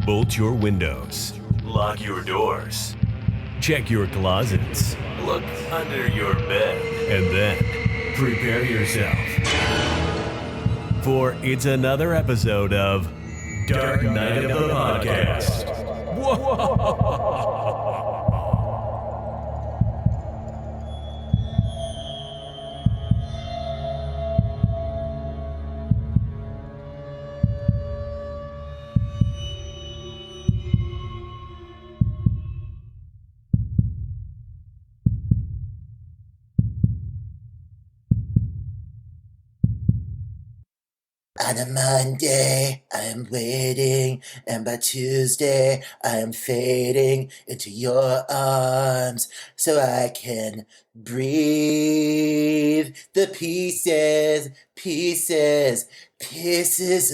Bolt your windows. Lock your doors. Check your closets. Look under your bed. And then prepare yourself. For it's another episode of Dark Night of the Podcast. Whoa! On a Monday, I am waiting, and by Tuesday, I am fading into your arms so I can breathe the pieces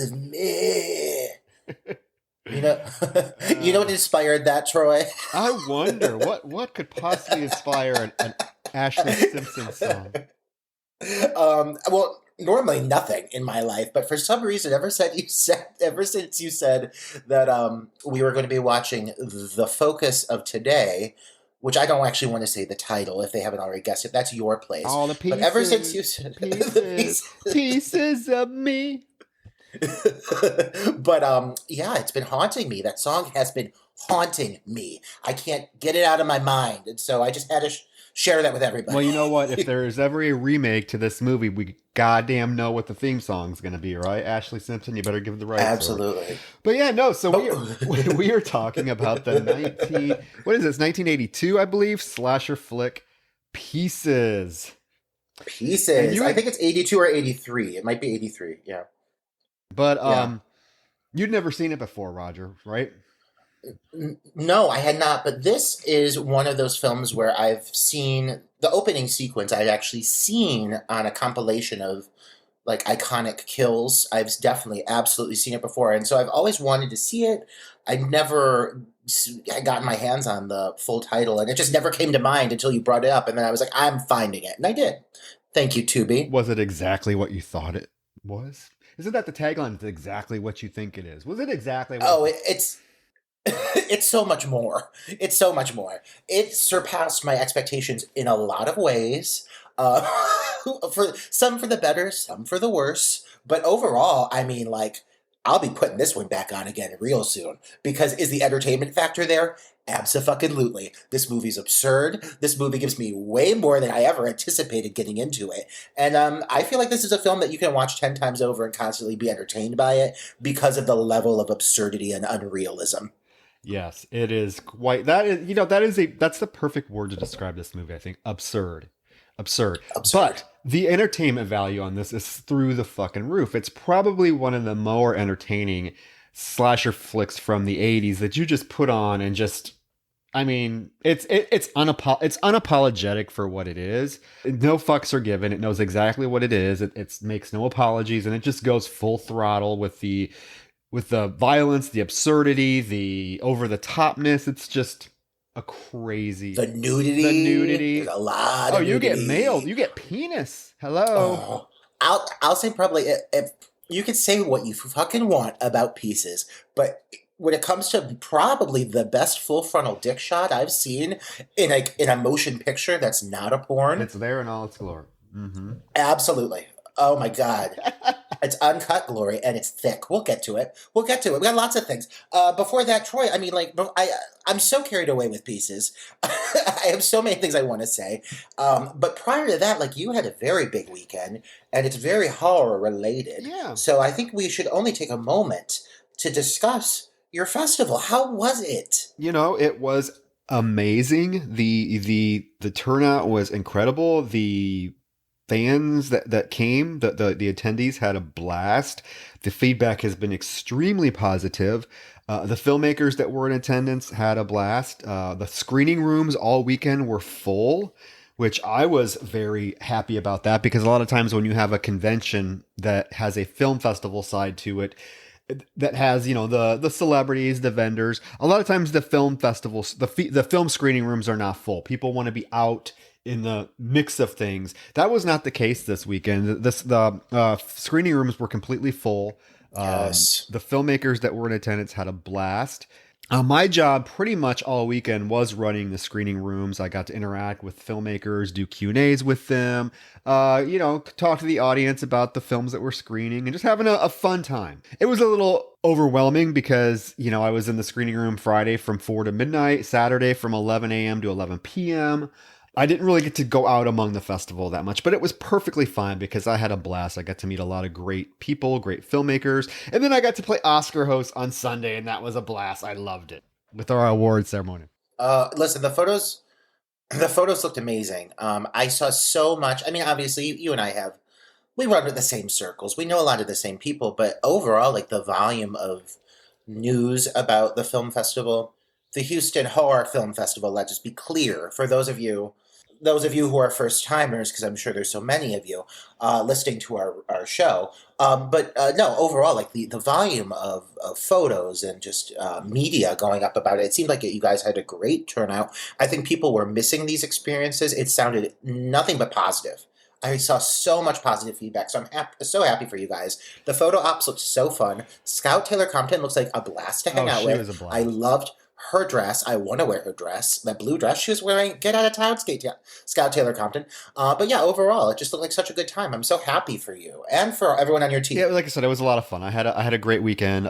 of me. You know, you know what inspired that, Troy? I wonder what could possibly inspire an Ashlee Simpson song. Well, normally nothing in my life, but for some reason, ever since you said that we were going to be watching The Focus of Today, which I don't actually want to say the title if they haven't already guessed it. That's your place. All the pieces. But ever since you said pieces of me. But yeah, it's been haunting me. That song has been haunting me. I can't get it out of my mind, and so I just had to share that with everybody. Well, you know what? If there is ever a remake to this movie, we goddamn know what the theme song's going to be, right? Ashlee Simpson, you better give the rights. Absolutely. But yeah, no. So we are talking about the 1982, I believe, slasher flick Pieces. Pieces. I think it's 82 or 83. It might be 83. Yeah. But you'd never seen it before, Roger, right? No, I had not. But this is one of those films where I've seen the opening sequence. I've actually seen on a compilation of like iconic kills. I've definitely, absolutely seen it before, and so I've always wanted to see it. I've never gotten my hands on the full title, and it just never came to mind until you brought it up, and then I was like, I'm finding it, and I did. Thank you, Tubi. Was it exactly what you thought it was? Isn't that the tagline? It's exactly what you think it is. Was it exactly what it's it's so much more. It's so much more. It surpassed my expectations in a lot of ways. For some for the better, some for the worse. But overall, I mean, like, I'll be putting this one back on again real soon. Because is the entertainment factor there? Abso-fucking-lutely. This movie's absurd. This movie gives me way more than I ever anticipated getting into it. And I feel like this is a film that you can watch 10 times over and constantly be entertained by it because of the level of absurdity and unrealism. Yes, it is quite. That's the perfect word to describe this movie. I think absurd. But the entertainment value on this is through the fucking roof. It's probably one of the more entertaining slasher flicks from the 80s that you just put on and just. I mean, it's unapologetic for what it is. No fucks are given. It knows exactly what it is. It makes no apologies, and it just goes full throttle with the violence, the absurdity, the over-the-topness. It's just a crazy... The nudity. There's a lot of nudity. You get mailed. You get penis. Hello. I'll say probably, if you can say what you fucking want about Pieces, but when it comes to probably the best full frontal dick shot I've seen in a motion picture that's not a porn. It's there in all its glory. Mm-hmm. Absolutely. Oh my God. It's uncut glory and it's thick. We'll get to it. We got lots of things. Before that, Troy, I mean, like, I'm so carried away with Pieces. I have so many things I want to say. But prior to that, like, you had a very big weekend and it's very horror related. Yeah. So I think we should only take a moment to discuss your festival. How was it? You know, it was amazing. The turnout was incredible. The fans that came, the attendees had a blast. The feedback has been extremely positive. The filmmakers that were in attendance had a blast. The screening rooms all weekend were full, which I was very happy about that, because a lot of times when you have a convention that has a film festival side to it, that has, you know, the celebrities, the vendors, a lot of times the film festivals, the film screening rooms are not full. People want to be out in the mix of things. That was not the case this weekend. The screening rooms were completely full. Yes. The filmmakers that were in attendance had a blast. My job pretty much all weekend was running the screening rooms. I got to interact with filmmakers, do Q&As with them, talk to the audience about the films that we're screening and just having a fun time. It was a little overwhelming because, I was in the screening room Friday from 4 to midnight, Saturday from 11 a.m. to 11 p.m. I didn't really get to go out among the festival that much, but it was perfectly fine because I had a blast. I got to meet a lot of great people, great filmmakers, and then I got to play Oscar host on Sunday, and that was a blast. I loved it with our award ceremony. Listen, the photos looked amazing. I saw so much. I mean, obviously, you and we run with the same circles. We know a lot of the same people, but overall, like the volume of news about the film festival, the Houston Horror Film Festival, let's just be clear for those of you who are first timers, because I'm sure there's so many of you listening to our show. But no, overall, like the volume of photos and just media going up about it, it seemed like you guys had a great turnout. I think people were missing these experiences. It sounded nothing but positive. I saw so much positive feedback, so I'm so happy for you guys. The photo ops looked so fun. Scout Taylor Compton looks like a blast to hang out She with. was a blast. I loved her dress. I want to wear her dress. That blue dress she was wearing. Get out of town, Scout Taylor Compton. But yeah, overall, it just looked like such a good time. I'm so happy for you and for everyone on your team. Yeah, like I said, it was a lot of fun. I had a great weekend.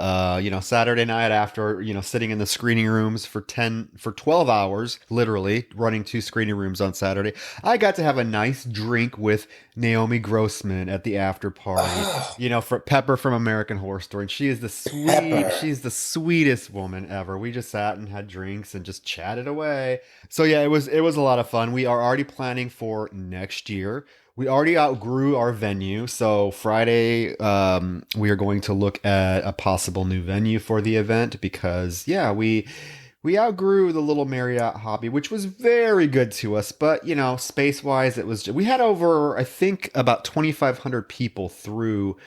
Saturday night after, sitting in the screening rooms for 12 hours, literally running 2 screening rooms on Saturday. I got to have a nice drink with Naomi Grossman at the after party. For Pepper from American Horror Story. And she's the sweetest woman ever. We just sat and had drinks and just chatted away. So yeah, it was a lot of fun. We are already planning for next year. We already outgrew our venue. So Friday, we are going to look at a possible new venue for the event because we outgrew the little Marriott hobby, which was very good to us. But, space wise, we had over, I think, about 2,500 people through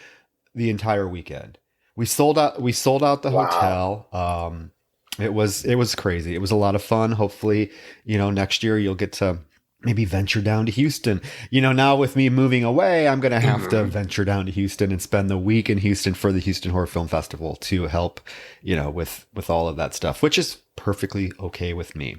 the entire weekend. We sold out the hotel. It was crazy. It was a lot of fun. Hopefully, next year you'll get to maybe venture down to Houston. Now with me moving away, I'm going to have to venture down to Houston and spend the week in Houston for the Houston Horror Film Festival to help, with all of that stuff, which is perfectly okay with me.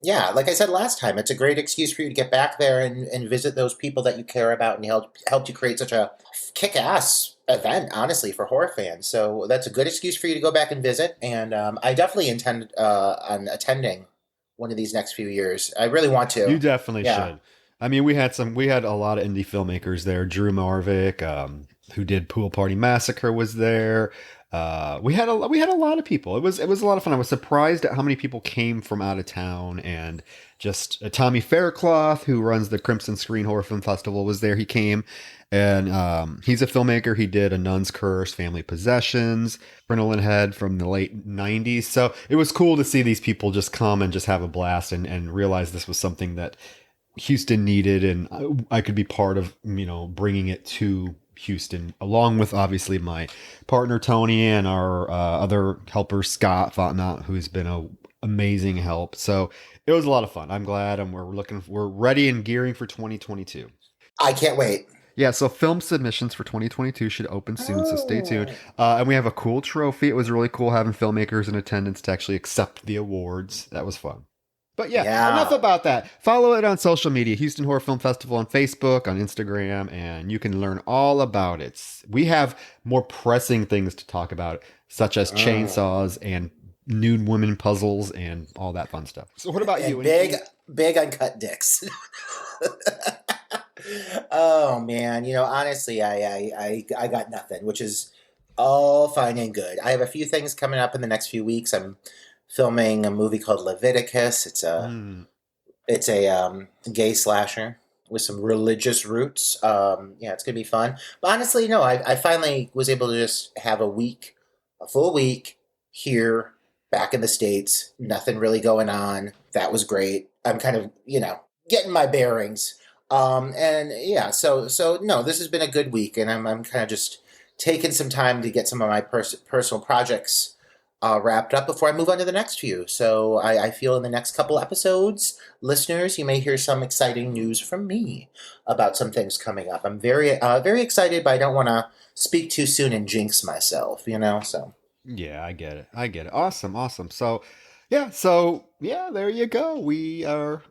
Yeah, like I said last time, it's a great excuse for you to get back there and visit those people that you care about and helped you create such a kick-ass event, honestly, for horror fans. So that's a good excuse for you to go back and visit. And I definitely intend on attending one of these next few years. I really want to. You definitely should. I mean, we had a lot of indie filmmakers there. Drew Marvick, who did Pool Party Massacre, was there. We had a lot of people. It was a lot of fun. I was surprised at how many people came from out of town, and just Tommy Faircloth, who runs the Crimson Screen Horror Film Festival, was there. He came, and he's a filmmaker. He did A Nun's Curse, Family Possessions, Brindle and Head from the late 90s. So it was cool to see these people just come and just have a blast and realize this was something that Houston needed, and I could be part of, bringing it to Houston, along with obviously my partner Tony and our other helper Scott Fontenot, who's been an amazing help. So it was a lot of fun. I'm glad, and we're ready and gearing for 2022. I can't wait. Yeah, so film submissions for 2022 should open soon, so stay tuned. And we have a cool trophy. It was really cool having filmmakers in attendance to actually accept the awards. That was fun. But yeah, enough about that. Follow it on social media, Houston Horror Film Festival on Facebook, on Instagram, and you can learn all about it. We have more pressing things to talk about, such as chainsaws and nude women puzzles and all that fun stuff. So what about you? Big uncut dicks. Oh man, honestly, I got nothing, which is all fine and good. I have a few things coming up in the next few weeks. I'm filming a movie called Leviticus. It's a gay slasher with some religious roots. It's gonna be fun. But honestly, no, I finally was able to just have a full week here, back in the States. Nothing really going on. That was great. I'm kind of, getting my bearings. So no, this has been a good week, and I'm kind of just taking some time to get some of my personal projects wrapped up before I move on to the next few. So I feel in the next couple episodes, listeners, you may hear some exciting news from me about some things coming up. I'm very excited, but I don't want to speak too soon and jinx myself, so. Yeah, I get it. I get it. Awesome, awesome. So there you go. We are,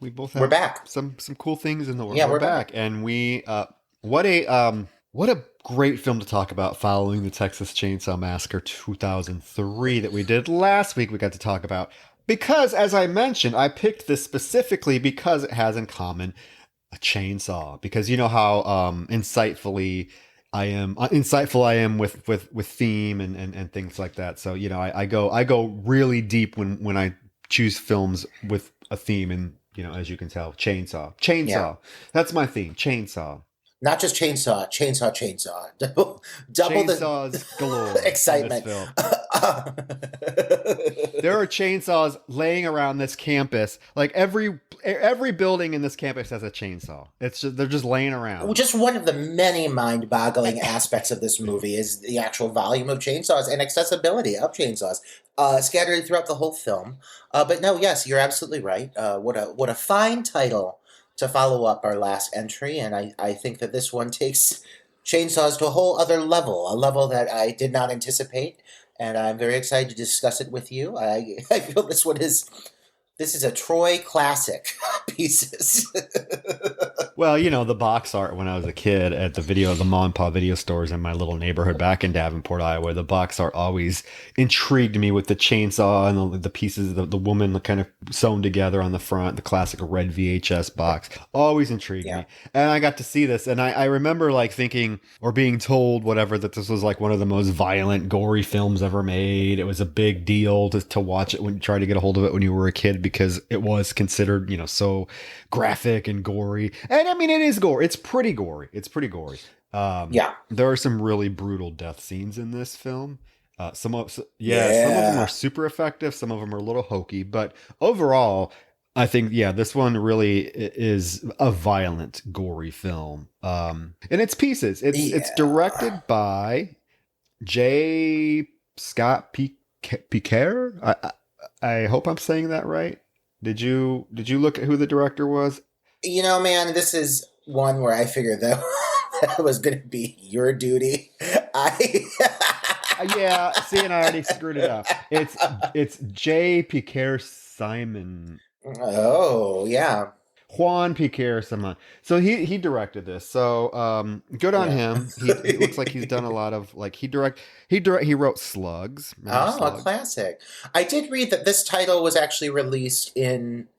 we both We're have back. some cool things in the world. Yeah, we're back. And we what a great film to talk about following the Texas Chainsaw Massacre 2003 that we did last week. We got to talk about because, as I mentioned, I picked this specifically because it has in common a chainsaw. Because you know how insightful I am with theme and things like that. So I go really deep when I choose films with a theme, and as you can tell, chainsaw. Yeah. That's my theme, chainsaw. Not just chainsaw. Double Chainsaws galore excitement. In this film. There are chainsaws laying around this campus. Like every building in this campus has a chainsaw. They're just laying around. Just one of the many mind-boggling aspects of this movie is the actual volume of chainsaws and accessibility of chainsaws scattered throughout the whole film. But no, yes, you're absolutely right. What a fine title to follow up our last entry, and I think that this one takes chainsaws to a whole other level, a level that I did not anticipate, and I'm very excited to discuss it with you. I feel this is a Troy classic pieces. Well, the box art when I was a kid at the mom and pop video stores in my little neighborhood back in Davenport, Iowa, the box art always intrigued me with the chainsaw and the pieces, the woman kind of sewn together on the front, the classic red VHS box, always intrigued me. And I got to see this, and I remember like thinking or being told whatever that this was like one of the most violent, gory films ever made. It was a big deal to watch it when you tried to get a hold of it when you were a kid because it was considered, so graphic and gory. And I mean, it is gore. It's pretty gory. There are some really brutal death scenes in this film. Some of them are super effective. Some of them are a little hokey, but overall, I think, this one really is a violent, gory film. In its pieces. It's directed by J. Scott Piquer. I hope I'm saying that right. Did you look at who the director was? Man, this is one where I figured that was going to be your duty. Yeah, see, and I already screwed it up. It's J. Piquer Simon. Oh, yeah. Juan Piquer Simon. So he directed this. So good on him. He looks like he's done a lot of he wrote Slugs. Slugs? A classic. I did read that this title was actually released in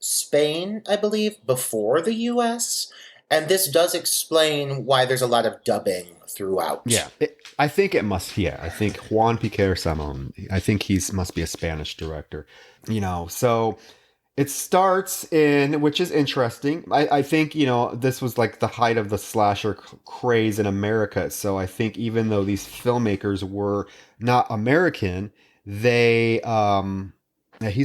Spain, I believe, before the US. And this does explain why there's a lot of dubbing throughout. Yeah, I think it must. Yeah, I think Juan Piquer Simon. I think must be a Spanish director. So it starts which is interesting. I think, this was like the height of the slasher craze in America. So I think even though these filmmakers were not American, he's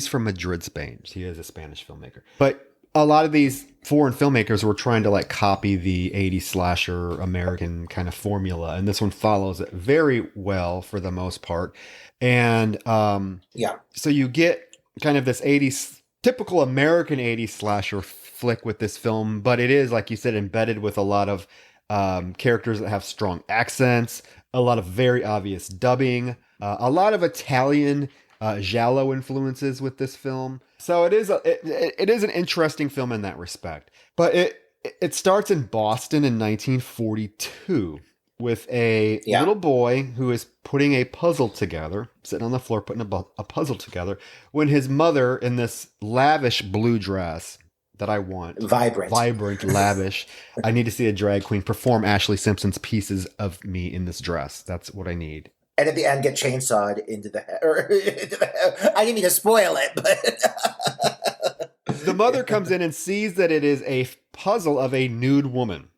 from Madrid, Spain. So he is a Spanish filmmaker. But a lot of these foreign filmmakers were trying to copy the 80s slasher American kind of formula. And this one follows it very well for the most part. And so you get kind of this 80s, typical American 80s slasher flick with this film. But it is, like you said, embedded with a lot of characters that have strong accents, a lot of very obvious dubbing, a lot of Italian giallo influences with this film. So it is an interesting film in that respect. But it starts in Boston in 1942 with a little boy who is putting a puzzle together, sitting on the floor putting a puzzle together, when his mother, in this lavish blue dress that I want, vibrant, lavish, I need to see a drag queen perform Ashlee Simpson's Pieces of Me in this dress. That's what I need. And at the end, get chainsawed into the head. I didn't mean to spoil it, but the mother comes in and sees that it is a puzzle of a nude woman,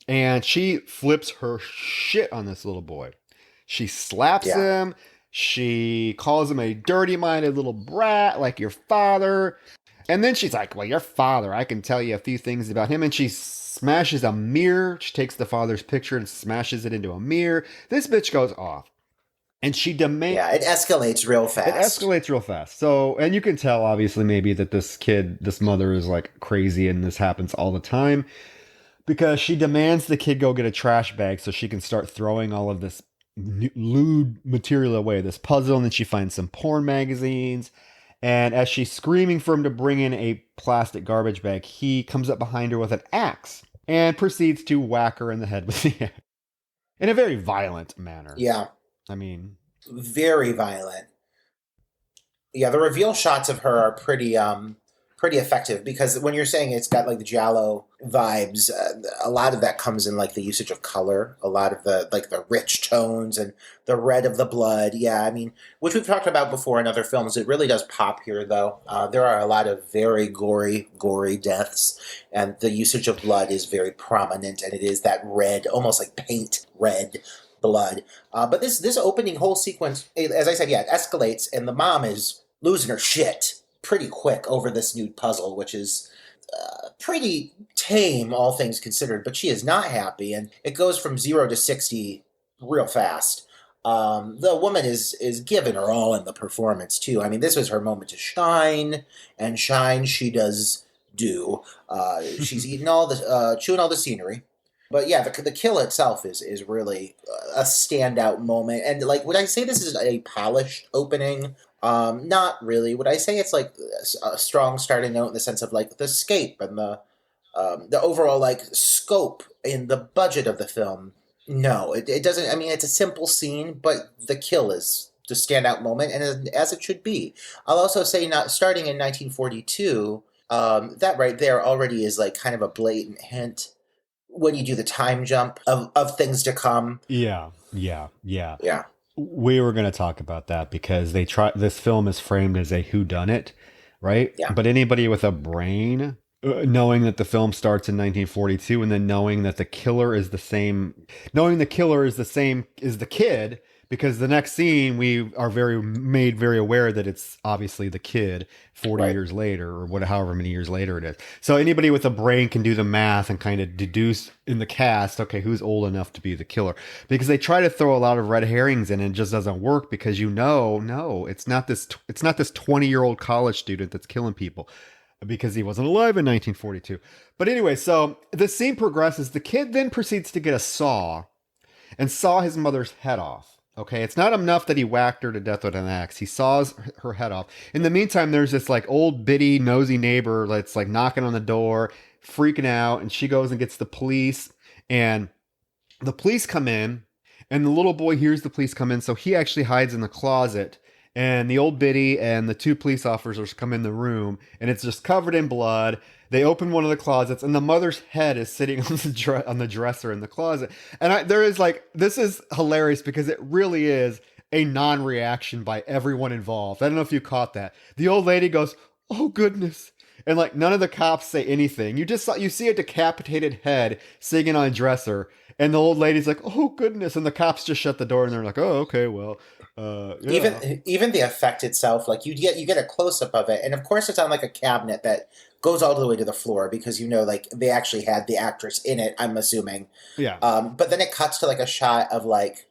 and she flips her shit on this little boy. She slaps him. She calls him a dirty-minded little brat, like your father. And then she's like, "Well, your father, I can tell you a few things about him." And she smashes a mirror. She takes the father's picture and smashes it into a mirror. This bitch goes off. And she demands. Yeah, it escalates real fast. It escalates real fast. So, and you can tell, obviously, maybe that this mother is like crazy and this happens all the time because she demands the kid go get a trash bag so she can start throwing all of this lewd material away, this puzzle. And then she finds some porn magazines. And as she's screaming for him to bring in a plastic garbage bag, he comes up behind her with an axe and proceeds to whack her in the head with the axe in a very violent manner. Yeah. I mean, very violent. Yeah, the reveal shots of her are pretty effective because when you're saying it's got like the giallo vibes, a lot of that comes in like the usage of color, a lot of the rich tones and the red of the blood. Yeah, I mean, which we've talked about before in other films. It really does pop here, though. There are a lot of very gory deaths, and the usage of blood is very prominent, and it is that red, almost like paint red blood. But this opening whole sequence, as I said, yeah, it escalates, and the mom is losing her shit pretty quick over this new puzzle, which is pretty tame, all things considered, but she is not happy, and it goes from 0 to 60 real fast. The woman is giving her all in the performance, too. I mean, this was her moment to shine, and shine she does do. She's eating all the, chewing all the scenery. But yeah, the kill itself is really a standout moment. And like, would I say this is a polished opening? Not really. Would I say it's like a strong starting note in the sense of like the scape and the overall like scope in the budget of the film? No, it doesn't. I mean, it's a simple scene, but the kill is the standout moment, and as it should be. I'll also say, not starting in 1942, that right there already is like kind of a blatant hint when you do the time jump of things to come. Yeah. Yeah. We were going to talk about that because this film is framed as a whodunit, right? Yeah. But anybody with a brain, knowing that the film starts in 1942 and then knowing that the killer is the same as the kid, because the next scene we are made very aware that it's obviously the kid 40 Right. years later or however many years later it is. So anybody with a brain can do the math and kind of deduce in the cast, okay, who's old enough to be the killer? Because they try to throw a lot of red herrings in and it just doesn't work because no, it's not this 20-year-old college student that's killing people because he wasn't alive in 1942. But anyway, so the scene progresses. The kid then proceeds to get a saw and saw his mother's head off. Okay, it's not enough that he whacked her to death with an axe. He saws her head off. In the meantime, there's this like old bitty nosy neighbor that's like knocking on the door, freaking out, and she goes and gets the police, and the police come in, and the little boy hears the police come in, so he actually hides in the closet, and the old biddy and the two police officers come in the room, and it's just covered in blood. They open one of the closets, and the mother's head is sitting on the dresser in the closet. And this is hilarious because it really is a non-reaction by everyone involved. I don't know if you caught that. The old lady goes, "Oh goodness," and like none of the cops say anything. You see a decapitated head sitting on a dresser, and the old lady's like, "Oh goodness," and the cops just shut the door, and they're like, "Oh, okay, well." Yeah. Even the effect itself, like you get a close up of it, and of course it's on like a cabinet that goes all the way to the floor because like they actually had the actress in it, I'm assuming. Yeah. But then it cuts to like a shot of like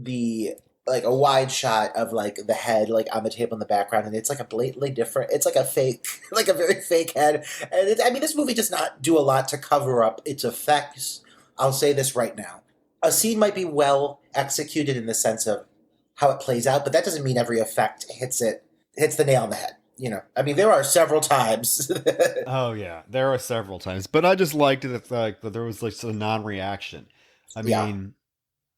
a wide shot of like the head like on the table in the background, and it's like a blatantly different. It's like a fake, like a very fake head. And I mean, this movie does not do a lot to cover up its effects. I'll say this right now: a scene might be well executed in the sense of how it plays out, but that doesn't mean every effect hits the nail on the head. You know, I mean, there are several times. Oh yeah, there are several times, but I just liked it that there was like a non-reaction. I mean,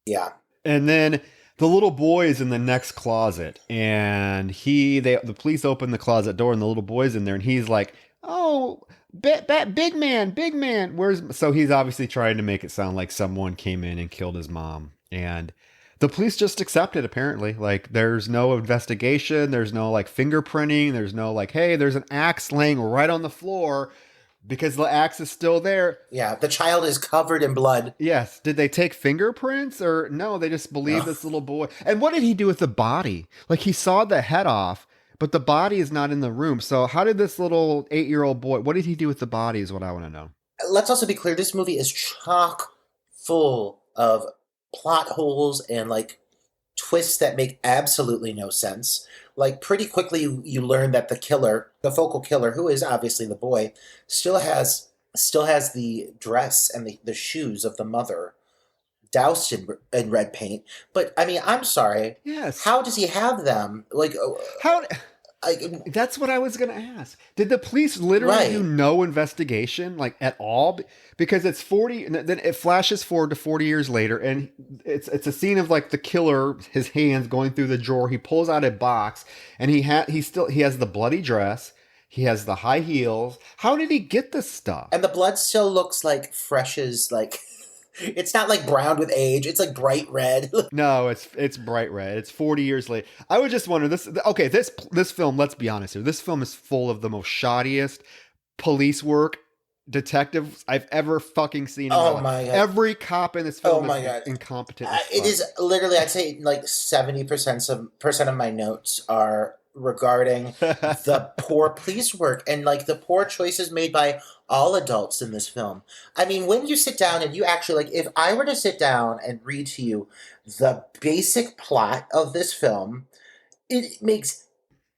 yeah. And then the little boy is in the next closet, and the police open the closet door, and the little boy's in there, and he's like, "Oh, big man, where's?" So he's obviously trying to make it sound like someone came in and killed his mom, and the police just accept it, apparently. Like, there's no investigation. There's no, like, fingerprinting. There's no, like, hey, there's an axe laying right on the floor because the axe is still there. Yeah, the child is covered in blood. Yes. Did they take fingerprints? Or no, they just believe this little boy. And what did he do with the body? Like, he sawed the head off, but the body is not in the room. So how did this little 8-year-old boy, what did he do with the body is what I want to know. Let's also be clear, this movie is chock full of plot holes and like twists that make absolutely no sense. Like, pretty quickly you learn that the killer, the focal killer, who is obviously the boy, still has the dress and the shoes of the mother doused in red paint. But I mean, I'm sorry. Yes. How does he have them? Like, How? I, That's what I was going to ask. Did the police literally do no investigation, like at all? Because it's 40, and then it flashes forward to 40 years later, and it's a scene of like the killer, his hands going through the drawer. He pulls out a box, and he has the bloody dress. He has the high heels. How did he get this stuff? and the blood still looks like fresh as like. It's not like brown with age. It's like bright red. No, it's bright red. It's 40 years late. I would just wonder this. Okay, this film. Let's be honest here. This film is full of the most shoddiest police work, detectives I've ever fucking seen. Oh my God. Every cop in this film Oh my is God. incompetent. It is literally, I'd say like 70% of my notes are regarding the poor police work and like the poor choices made by all adults in this film. I mean, when you sit down and you actually, like, if I were to sit down and read to you the basic plot of this film, it makes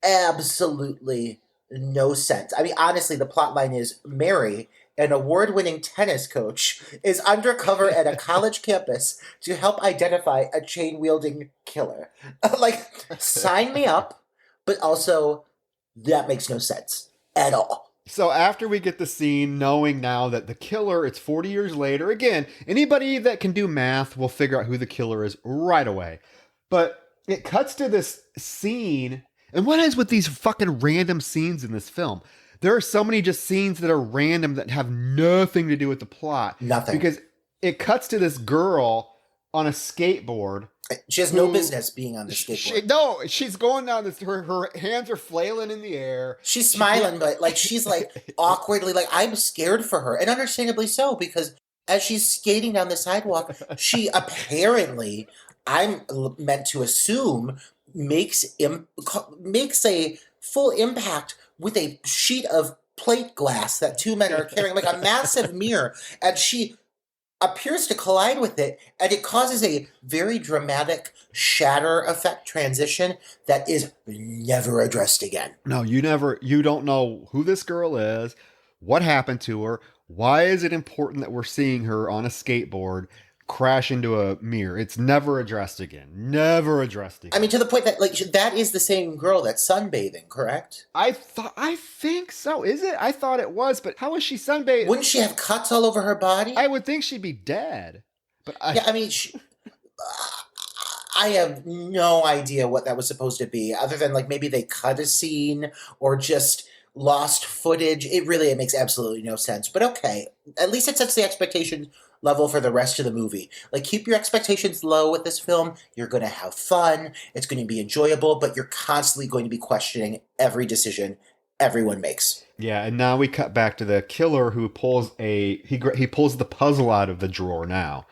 absolutely no sense. I mean, honestly, the plot line is Mary, an award-winning tennis coach, is undercover at a college campus to help identify a chain-wielding killer. Like, sign me up, but also that makes no sense at all. So after we get the scene, knowing now that the killer, it's 40 years later, again, anybody that can do math will figure out who the killer is right away. But it cuts to this scene, and what is with these fucking random scenes in this film? There are so many just scenes that are random that have nothing to do with the plot. Nothing. Because it cuts to this girl on a skateboard. She has no business being on the skateboard. She's going down this. Her hands are flailing in the air. She's smiling, but like she's like awkwardly, like I'm scared for her, and understandably so, because as she's skating down the sidewalk, she apparently, I'm meant to assume, makes a full impact with a sheet of plate glass that two men are carrying, like a massive mirror, and she appears to collide with it, and it causes a very dramatic shatter effect transition that is never addressed again. No, you don't know who this girl is, what happened to her, why is it important that we're seeing her on a skateboard crash into a mirror. It's never addressed again. Never addressed again. I mean, to the point that, like, that is the same girl that's sunbathing, correct? I think so. Is it? I thought it was, but how is she sunbathing? Wouldn't she have cuts all over her body? I would think she'd be dead. But I mean, I have no idea what that was supposed to be, other than, like, maybe they cut a scene or just lost footage. It makes absolutely no sense. But okay, at least it sets the expectation level for the rest of the movie. Like, keep your expectations low with this film. You're going to have fun. It's going to be enjoyable, but you're constantly going to be questioning every decision everyone makes. Yeah, and now we cut back to the killer who pulls he pulls the puzzle out of the drawer now.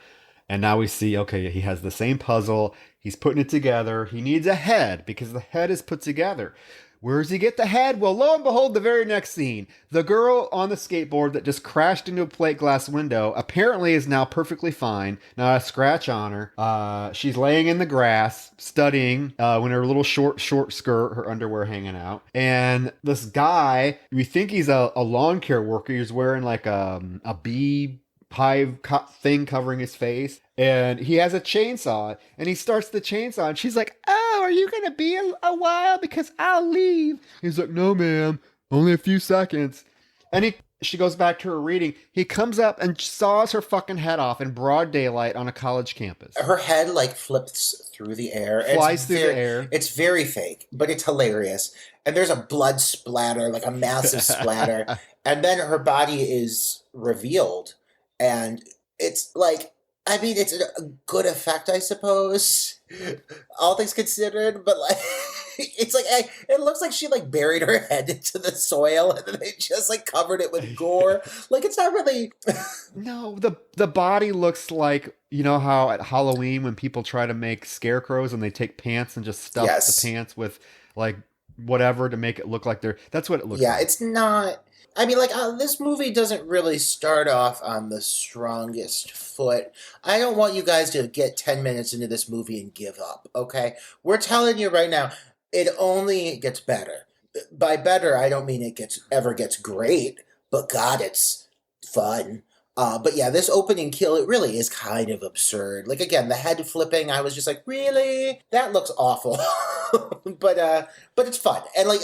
And now we see, okay, he has the same puzzle. He's putting it together. He needs a head because the head is put together. Where does he get the head? Well, lo and behold, the very next scene. The girl on the skateboard that just crashed into a plate glass window apparently is now perfectly fine. Not a scratch on her. She's laying in the grass, studying, when her little short skirt, her underwear hanging out. And this guy, we think he's a lawn care worker. He's wearing like a bee hive thing covering his face, and he has a chainsaw, and he starts the chainsaw, and she's like, "Oh, are you gonna be a while? Because I'll leave." He's like, "No, ma'am, only a few seconds." And she goes back to her reading. He comes up and saws her fucking head off in broad daylight on a college campus. Her head like flips through the air. Flies through the air. It's very fake, but it's hilarious. And there's a blood splatter, like a massive splatter. And then her body is revealed. And it's like, I mean, it's a good effect, I suppose, all things considered. But like, it's like, it looks like she like buried her head into the soil and then they just like covered it with gore. Like, it's not really. No, the body looks like, you know how at Halloween when people try to make scarecrows and they take pants and just stuff the pants with like whatever to make it look like that's what it looks like. Yeah, it's not. I mean, like, this movie doesn't really start off on the strongest foot. I don't want you guys to get 10 minutes into this movie and give up, okay? We're telling you right now, it only gets better. By better, I don't mean it ever gets great, but God, it's fun. But yeah, this opening kill, it really is kind of absurd. Like, again, the head flipping, I was just like, really? That looks awful. But it's fun. And like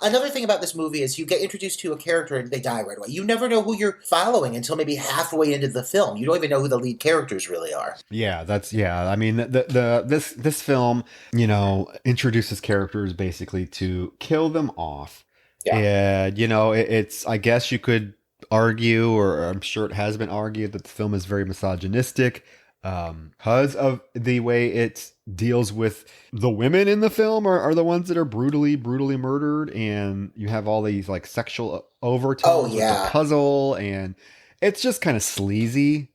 another thing about this movie is you get introduced to a character and they die right away. You never know who you're following until maybe halfway into the film. You don't even know who the lead characters really are. Yeah, I mean, this film, introduces characters basically to kill them off. Yeah. And it's, I guess you could argue, or I'm sure it has been argued, that the film is very misogynistic because of the way it deals with the women in the film are the ones that are brutally murdered, and you have all these like sexual overtones with the puzzle, and it's just kind of sleazy.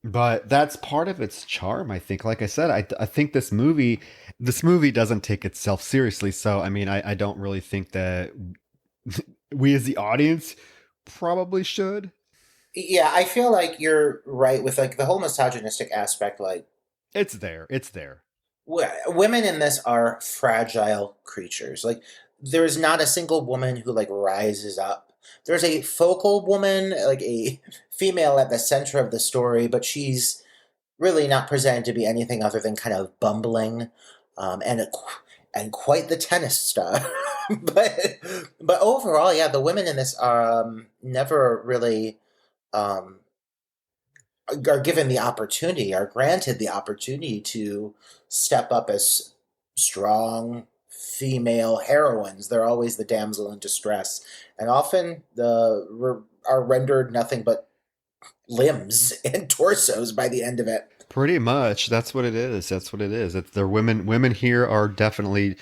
But that's part of its charm, I think. Like I said, I think this movie doesn't take itself seriously. So, I mean, I don't really think that we as the audience probably should. Yeah, I feel like you're right with like the whole misogynistic aspect. Like, it's there. women in this are fragile creatures. Like, there is not a single woman who like rises up. There's a focal woman, like a female at the center of the story, but she's really not presented to be anything other than kind of bumbling, and quite the tennis star. but but overall, yeah, the women in this never really um, are given the opportunity, are granted the opportunity to step up as strong female heroines. They're always the damsel in distress, and often are rendered nothing but limbs and torsos by the end of it. Pretty much, that's what it is. It's the women here are definitely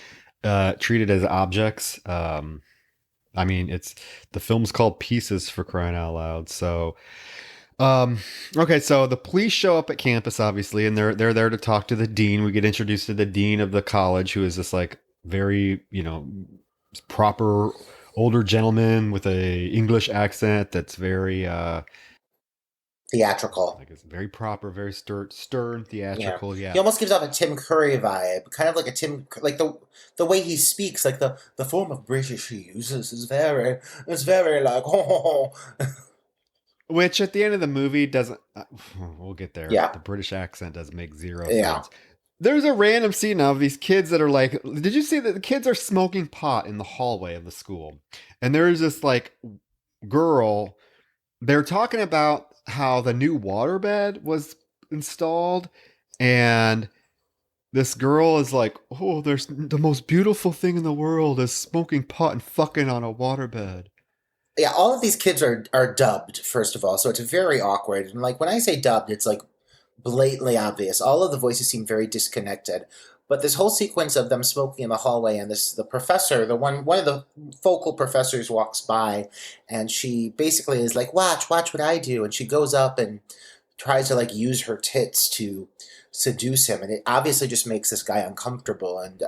treated as objects. I mean, it's the film's called Pieces, for crying out loud. So, okay, so the police show up at campus, obviously, and they're there to talk to the dean. We get introduced to the dean of the college, who is this like very proper older gentleman with a English accent that's very theatrical. Like, it's very proper, very stern, theatrical. Yeah. He almost gives off a Tim Curry vibe, kind of like a like the way he speaks, like the form of British he uses is it's very like oh. Which at the end of the movie doesn't. We'll get there. Yeah. The British accent does make zero sense. There's a random scene now of these kids that are like, did you see that the kids are smoking pot in the hallway of the school? And there's this like girl, they're talking about how the new waterbed was installed, and this girl is like, oh, there's the most beautiful thing in the world is smoking pot and fucking on a waterbed. Yeah, all of these kids are dubbed, first of all, so it's very awkward. And like when I say dubbed, it's like blatantly obvious. All of the voices seem very disconnected. But this whole sequence of them smoking in the hallway, and the professor, one of the focal professors walks by, and she basically is like, watch what I do. And she goes up and tries to like use her tits to seduce him. And it obviously just makes this guy uncomfortable. And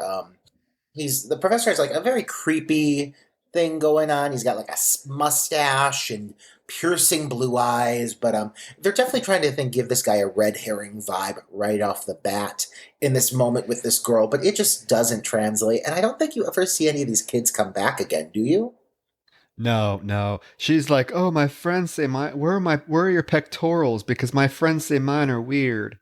the professor has like a very creepy thing going on. He's got like a mustache and piercing blue eyes, but they're definitely trying to give this guy a red herring vibe right off the bat in this moment with this girl, but it just doesn't translate. And I don't think you ever see any of these kids come back again, do you? No. She's like, oh, my friends say where are your pectorals? Because my friends say mine are weird.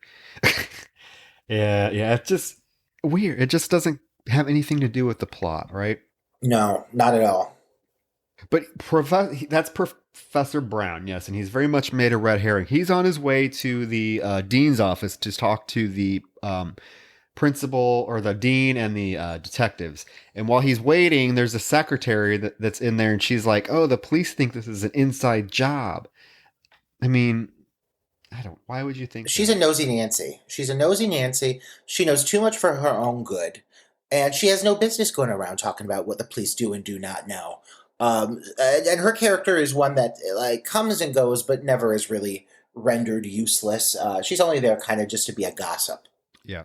Yeah, it's just weird. It just doesn't have anything to do with the plot, right? No, not at all. But that's Professor Brown, yes, and he's very much made a red herring. He's on his way to the dean's office to talk to the principal, or the dean, and the detectives. And while he's waiting, there's a secretary that's in there, and she's like, oh, the police think this is an inside job. I mean, why would you think she's a nosy Nancy? She's a nosy Nancy. She knows too much for her own good. And she has no business going around talking about what the police do and do not know. And her character is one that like comes and goes, but never is really rendered useless. She's only there kind of just to be a gossip. Yeah.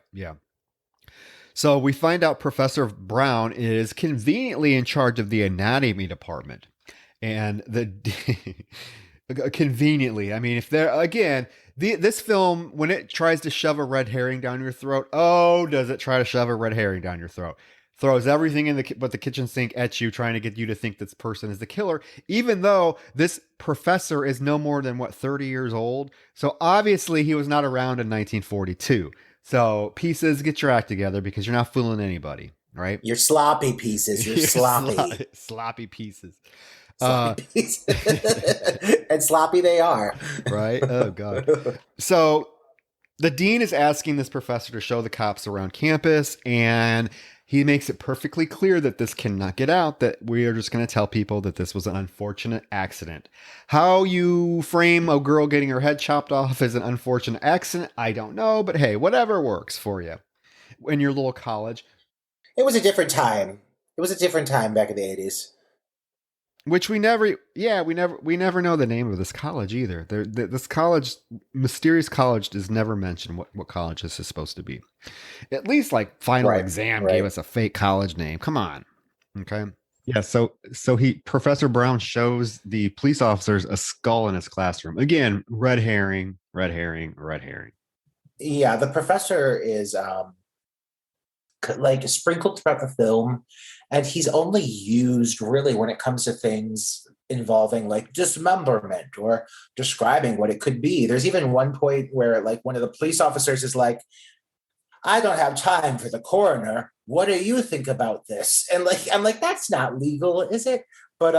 So we find out Professor Brown is conveniently in charge of the anatomy department. And conveniently, I mean, if they're again, this film, when it tries to shove a red herring down your throat, oh, does it try to shove a red herring down your throat? Throws everything in but the kitchen sink at you, trying to get you to think this person is the killer, even though this professor is no more than 30 years old. So obviously he was not around in 1942. So pieces, get your act together, because you're not fooling anybody, right? You're sloppy pieces. You're sloppy. Sloppy pieces. Sloppy pieces. And sloppy they are. Right? Oh, God. So the dean is asking this professor to show the cops around campus, and he makes it perfectly clear that this cannot get out, that we are just going to tell people that this was an unfortunate accident. How you frame a girl getting her head chopped off as an unfortunate accident, I don't know, but hey, whatever works for you in your little college. It was a different time. It was a different time back in the 80s. Which we never know the name of this college either. This college, mysterious college, is never mentioned what college this is supposed to be. At least like final exam gave us a fake college name. Come on. Okay. Yeah. So Professor Brown shows the police officers a skull in his classroom. Again, red herring, red herring, red herring. Yeah. The professor is, like sprinkled throughout the film, and he's only used really when it comes to things involving like dismemberment or describing what it could be. There's even one point where like one of the police officers is like, I don't have time for the coroner. What do you think about this? And like, I'm like, that's not legal, is it? But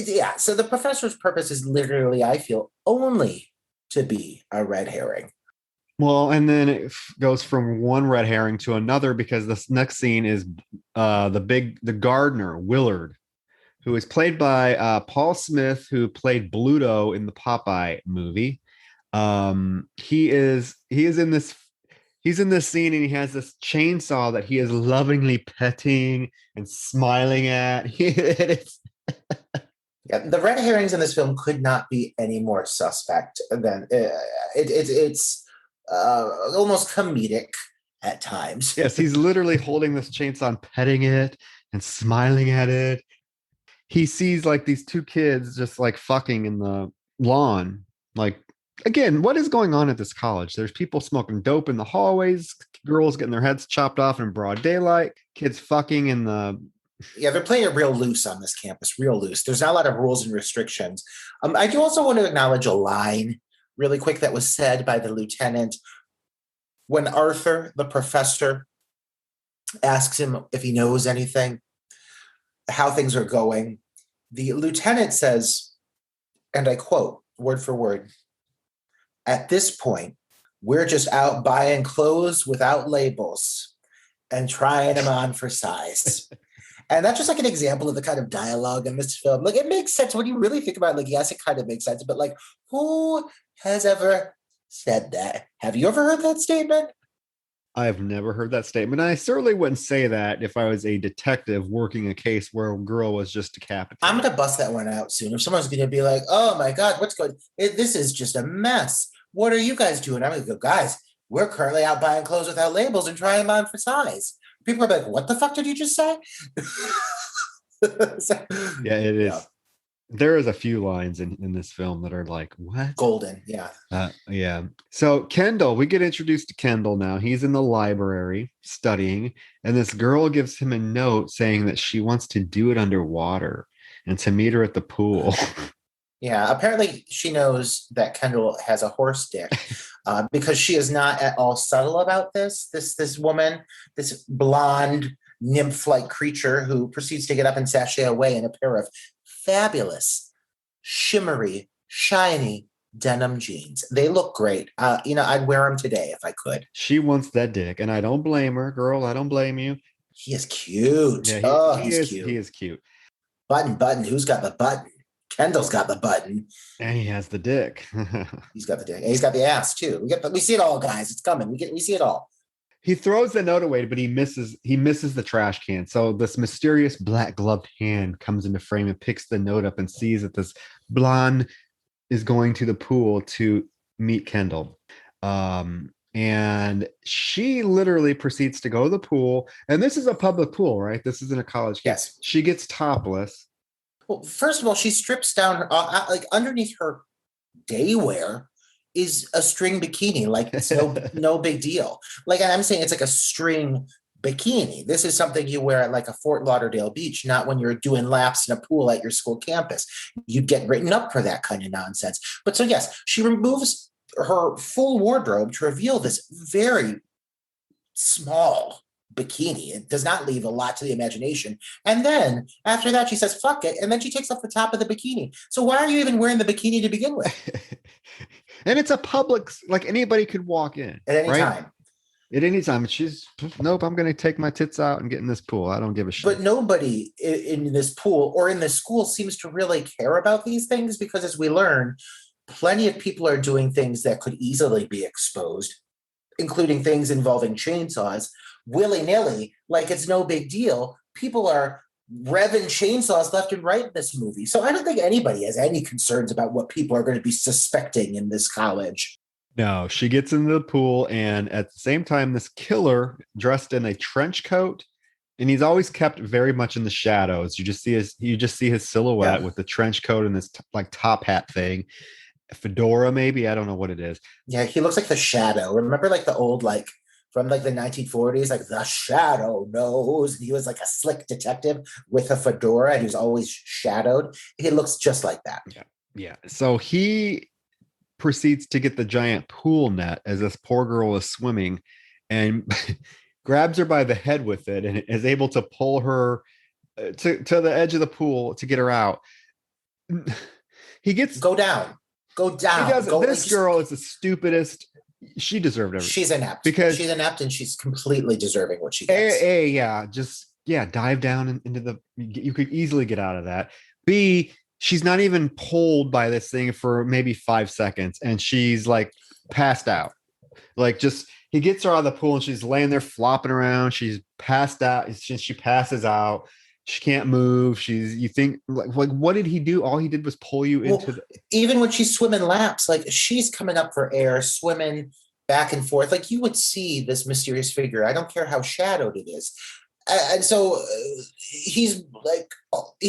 yeah. So the professor's purpose is literally, I feel, only to be a red herring. Well, and then it goes from one red herring to another, because this next scene is the gardener, Willard, who is played by Paul Smith, who played Bluto in the Popeye movie. He's in this scene, and he has this chainsaw that he is lovingly petting and smiling at. Yeah, the red herrings in this film could not be any more suspect than it's almost comedic at times. Yes, he's literally holding this chainsaw and petting it and smiling at it. He sees like these two kids just like fucking in the lawn. Like, again, what is going on at this college? There's people smoking dope in the hallways, girls getting their heads chopped off in broad daylight, kids fucking in the... Yeah, they're playing it real loose on this campus, real loose. There's not a lot of rules and restrictions. I do also want to acknowledge a line really quick that was said by the lieutenant when Arthur, the professor, asks him if he knows anything, how things are going. The lieutenant says, and I quote word for word, "At this point, we're just out buying clothes without labels and trying them on for size." And that's just like an example of the kind of dialogue in this film. Like, it makes sense when you really think about it. Like, yes, it kind of makes sense, but like, who has ever said that? Have you ever heard that statement? I've never heard that statement. I certainly wouldn't say that if I was a detective working a case where a girl was just decapitated. I'm going to bust that one out soon. If someone's going to be like, oh my God, what's going on? This is just a mess. What are you guys doing? I'm going to go, guys, we're currently out buying clothes without labels and trying them on for size. People are like, what the fuck did you just say? So, yeah, it is. Yeah. There is a few lines in this film that are like, what? Golden, yeah. Yeah. So Kendall, we get introduced to Kendall now. He's in the library studying, and this girl gives him a note saying that she wants to do it underwater and to meet her at the pool. Yeah, apparently she knows that Kendall has a horse dick because she is not at all subtle about this. This woman, this blonde nymph-like creature who proceeds to get up and sashay away in a pair of fabulous, shimmery, shiny denim jeans. They look great. I'd wear them today if I could. She wants that dick, and I don't blame her, girl. I don't blame you. He is cute. Yeah, he's cute. He is cute. Button. Who's got the button? Kendall's got the button. And he has the dick. He's got the dick. And he's got the ass, too. We see it all, guys. It's coming. We see it all. He throws the note away, but he misses the trash can. So this mysterious black gloved hand comes into frame and picks the note up and sees that this blonde is going to the pool to meet Kendall. And she literally proceeds to go to the pool. And this is a public pool, right? This isn't a college. Yes. She gets topless. Well, first of all, she strips down her like underneath her day wear is a string bikini. Like it's no big deal. Like I'm saying, it's like a string bikini. This is something you wear at like a Fort Lauderdale beach, not when you're doing laps in a pool at your school campus. You'd get written up for that kind of nonsense. But so yes, she removes her full wardrobe to reveal this very small bikini. It does not leave a lot to the imagination. And then after that, she says, fuck it. And then she takes off the top of the bikini. So why are you even wearing the bikini to begin with? And it's a public, like anybody could walk in at any right? time. At any time. She's, nope, I'm going to take my tits out and get in this pool. I don't give a shit. But nobody in this pool or in this school seems to really care about these things because, as we learn, plenty of people are doing things that could easily be exposed, including things involving chainsaws, willy-nilly, like it's no big deal. People are revving chainsaws left and right in this movie. So I don't think anybody has any concerns about what people are going to be suspecting in this college. No, she gets into the pool, and at the same time, this killer dressed in a trench coat, and he's always kept very much in the shadows. You just see his silhouette with the trench coat and this like top hat thing. Fedora, maybe, I don't know what it is. Yeah, he looks like the Shadow. Remember like the old, like from like the 1940s, like the Shadow knows. He was like a slick detective with a fedora, and he was always shadowed. He looks just like that. Yeah. So he proceeds to get the giant pool net as this poor girl is swimming, and grabs her by the head with it, and is able to pull her to the edge of the pool to get her out. He gets go down. He does. This girl is the stupidest. She deserved everything. She's inept. Because she's inept, and she's completely deserving what she gets. Dive down into the. You could easily get out of that. B, she's not even pulled by this thing for maybe 5 seconds, and she's like passed out. Like just he gets her out of the pool, and she's laying there flopping around. She's passed out. She passes out. She can't move. You think like what did he do? All he did was pull you into even when she's swimming laps, like she's coming up for air, swimming back and forth. Like you would see this mysterious figure. I don't care how shadowed it is. And so he's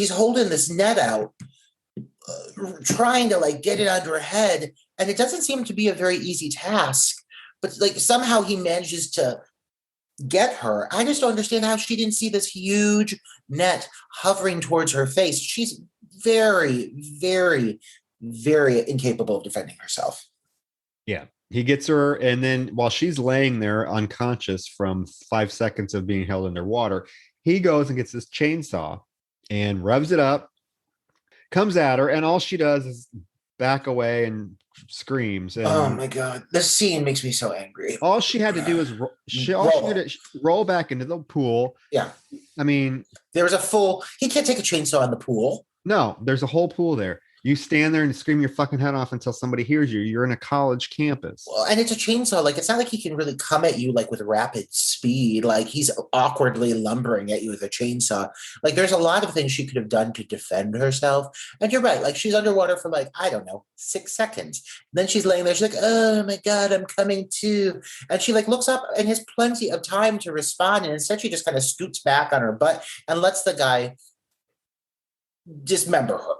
holding this net out, trying to like get it under her head. And it doesn't seem to be a very easy task, but like somehow he manages to get her. I just don't understand how she didn't see this huge net hovering towards her face. She's very, very, very incapable of defending herself. Yeah. He gets her, and then while she's laying there unconscious from 5 seconds of being held underwater, he goes and gets this chainsaw and revs it up, comes at her, and all she does is back away and screams. And oh my God. This scene makes me so angry. All she had to do is roll back into the pool. Yeah. I mean, there was he can't take a chainsaw in the pool. No, there's a whole pool there. You stand there and scream your fucking head off until somebody hears you. You're in a college campus. Well, and it's a chainsaw. Like, it's not like he can really come at you like with rapid speed. Like, he's awkwardly lumbering at you with a chainsaw. Like, there's a lot of things she could have done to defend herself. And you're right. Like, she's underwater for like, I don't know, 6 seconds. And then she's laying there. She's like, oh my God, I'm coming to. And she like looks up and has plenty of time to respond. And instead she just kind of scoots back on her butt and lets the guy dismember her.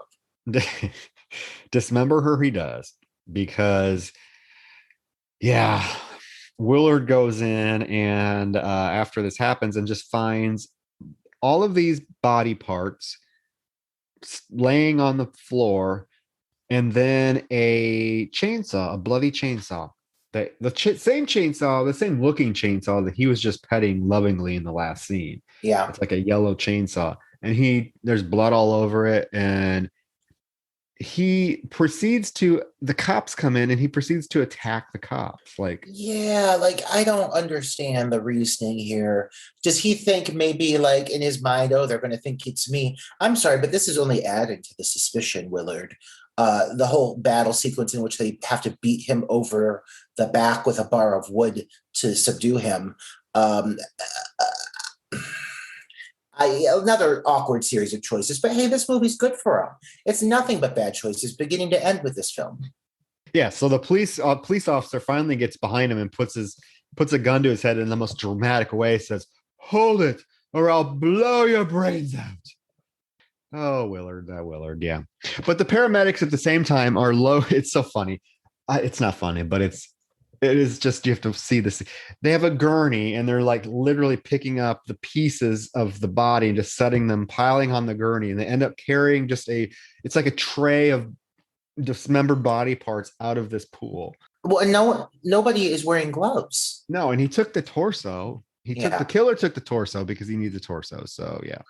Dismember her, he does, because Willard goes in and after this happens and just finds all of these body parts laying on the floor, and then a chainsaw, a bloody chainsaw, the same looking chainsaw that he was just petting lovingly in the last scene. Yeah, it's like a yellow chainsaw, and there's blood all over it, and the cops come in and he proceeds to attack the cops. Like, yeah, like I don't understand the reasoning here. Does he think maybe like in his mind, oh, they're going to think it's me? I'm sorry, but this is only adding to the suspicion, Willard. The whole battle sequence in which they have to beat him over the back with a bar of wood to subdue him. Another awkward series of choices, but hey, this movie's good for him. It's nothing but bad choices beginning to end with this film. Yeah, so the police officer finally gets behind him and puts a gun to his head in the most dramatic way, says, "Hold it, or I'll blow your brains out." Oh, Willard, yeah. But the paramedics at the same time are low. It's so funny. It's not funny, but it is just, you have to see this. They have a gurney and they're like literally picking up the pieces of the body and just setting them, piling on the gurney, and they end up carrying it's like a tray of dismembered body parts out of this pool. Well, and nobody is wearing gloves. No, and he took the torso. The killer took the torso because he needs a torso. So yeah.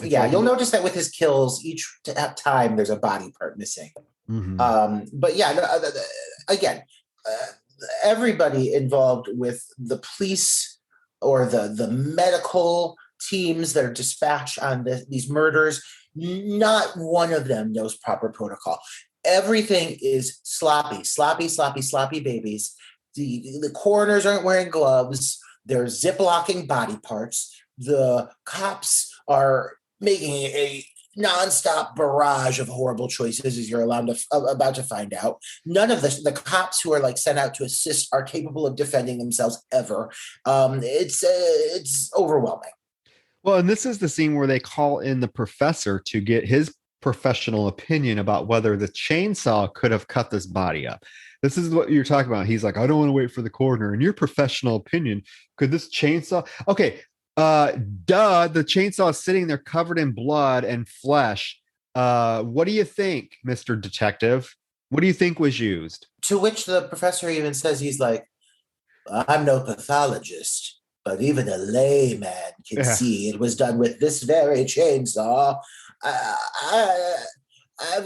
Yeah, you'll notice that with his kills, each time there's a body part missing. Mm-hmm. But yeah, again, everybody involved with the police or the medical teams that are dispatched on these murders, not one of them knows proper protocol. Everything is sloppy babies. The coroners aren't wearing gloves. They're zip-locking body parts. The cops are making a nonstop barrage of horrible choices, as you're about to find out. None of the cops who are like sent out to assist are capable of defending themselves ever. It's overwhelming. Well, and this is the scene where they call in the professor to get his professional opinion about whether the chainsaw could have cut this body up. This is what you're talking about. He's like, I don't want to wait for the coroner. In your professional opinion, could this chainsaw? Okay, the chainsaw is sitting there covered in blood and flesh. What do you think, Mr. Detective? What do you think was used? To which the professor even says, he's like, I'm no pathologist, but even a layman can see it was done with this very chainsaw.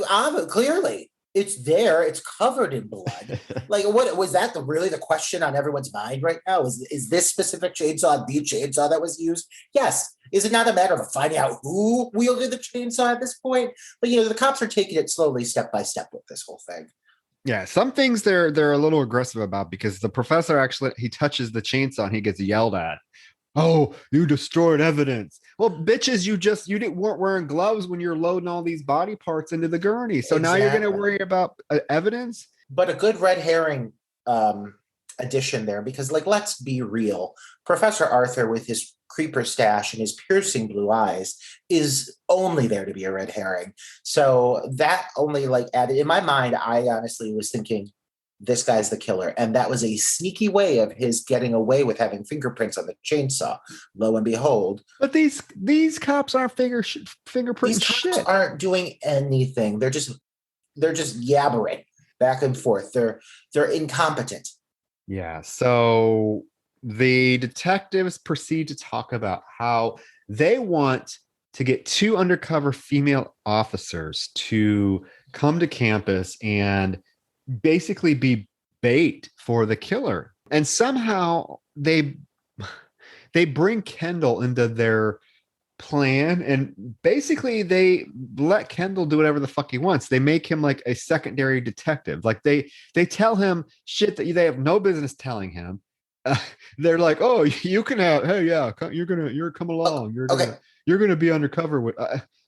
I'm clearly, it's there. It's covered in blood. Like, what was that? Really the question on everyone's mind right now? Is this specific chainsaw the chainsaw that was used? Yes. Is it not a matter of finding out who wielded the chainsaw at this point? But the cops are taking it slowly, step by step, with this whole thing. Yeah, some things they're a little aggressive about, because the professor actually, he touches the chainsaw and he gets yelled at. Oh, you destroyed evidence. Well, bitches, you weren't wearing gloves when you're loading all these body parts into the gurney. So Now you're going to worry about evidence. But a good red herring addition there, because let's be real. Professor Arthur, with his creeper stash and his piercing blue eyes, is only there to be a red herring. So that only added, in my mind, I honestly was thinking, this guy's the killer. And that was a sneaky way of his getting away with having fingerprints on the chainsaw. Lo and behold. But these cops aren't fingerprinting. These cops aren't doing anything. They're just yabbering back and forth. They're incompetent. Yeah. So the detectives proceed to talk about how they want to get 2 undercover female officers to come to campus and basically be bait for the killer. And somehow they bring Kendall into their plan, and basically they let Kendall do whatever the fuck he wants. They make him like a secondary detective. Like they tell him shit that they have no business telling him. They're like, oh, you can have, hey, yeah, you're come along. You're gonna be undercover with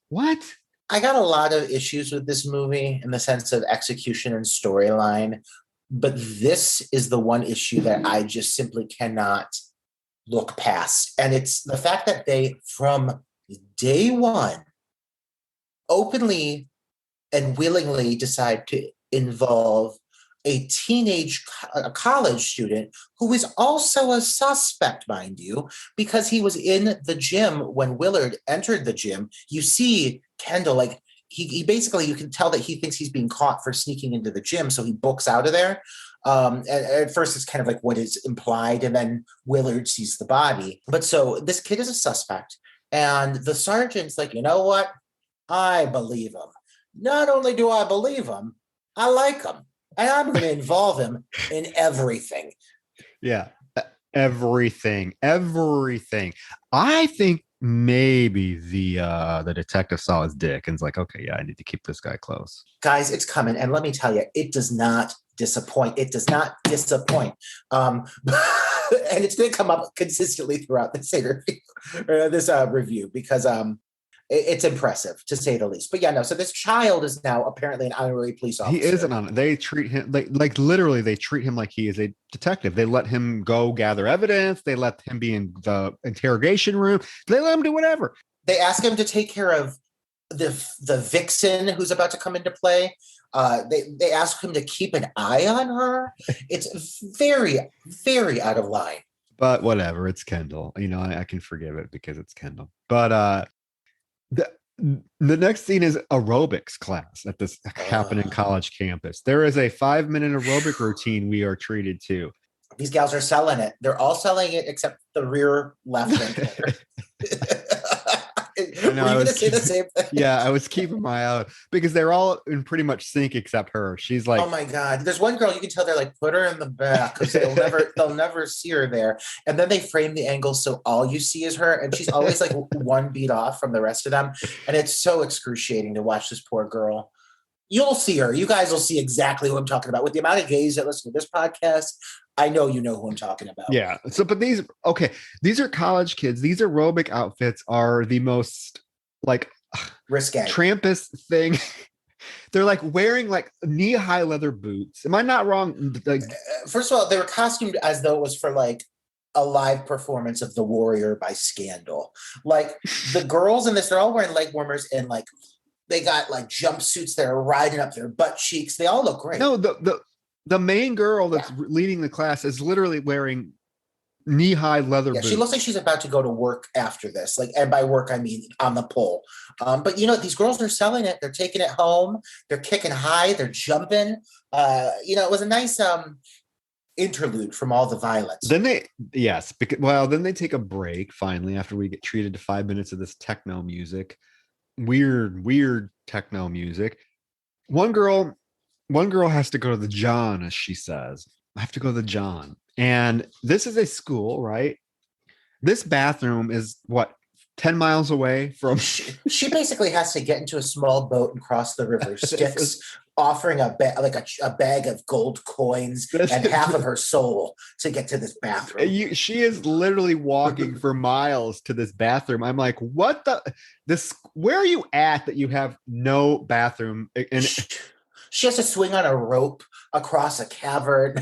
what? I got a lot of issues with this movie in the sense of execution and storyline, but this is the one issue that I just simply cannot look past. And it's the fact that they, from day one, openly and willingly decide to involve a college student who is also a suspect, mind you, because he was in the gym when Willard entered the gym. You see Kendall, he basically, you can tell that he thinks he's being caught for sneaking into the gym, so he books out of there. And at first it's kind of like what is implied, and then Willard sees the body. But so this kid is a suspect, and the sergeant's like, you know what? I believe him. Not only do I believe him, I like him. And I'm going to involve him in everything. Yeah, everything. I think maybe the detective saw his dick and was like, okay, yeah, I need to keep this guy close. Guys, it's coming. And let me tell you, it does not disappoint. And it's going to come up consistently throughout this interview, or this review, because it's impressive, to say the least. But yeah, no. So this child is now apparently an honorary police officer. He isn't on it. They treat him like literally. They treat him like he is a detective. They let him go gather evidence. They let him be in the interrogation room. They let him do whatever. They ask him to take care of the vixen who's about to come into play. They ask him to keep an eye on her. It's very, very out of line. But whatever, it's Kendall. I can forgive it because it's Kendall. But the next scene is aerobics class at this happening college campus. There is a 5-minute aerobic routine we are treated to. These gals are selling it. They're all selling it except the rear left-hand corner. Were you going to say the same thing? Yeah, I was keeping my eye out because they're all in pretty much sync except her. She's like, oh my God. There's one girl you can tell they're like, put her in the back because they'll never see her there. And then they frame the angle so all you see is her, and she's always like one beat off from the rest of them. And it's so excruciating to watch this poor girl. You'll see her. You guys will see exactly who I'm talking about. With the amount of gays that listen to this podcast, I know you know who I'm talking about. Yeah. So, but these are college kids. These aerobic outfits are the most like risque Trampus thing. They're like wearing like knee-high leather boots. Am I not wrong? Like, first of all, they were costumed as though it was for like a live performance of The Warrior by Scandal. Like the girls in this, they're all wearing leg warmers and like they got like jumpsuits that are riding up their butt cheeks. They all look great. No, the main girl that's leading the class is literally wearing knee-high leather boots. She looks like she's about to go to work after this. Like, and by work, I mean on the pole. But these girls are selling it. They're taking it home. They're kicking high. They're jumping. It was a nice interlude from all the violence. Then they take a break finally after we get treated to 5 minutes of this techno music. Weird techno music. One girl has to go to the John, as she says. I have to go to the John. And this is a school, right? This bathroom is 10 miles away from. She basically has to get into a small boat and cross the river Styx, offering a bag of gold coins and half of her soul to get to this bathroom. She is literally walking for miles to this bathroom. I'm like, what where are you at that you have no bathroom? And she has to swing on a rope across a cavern.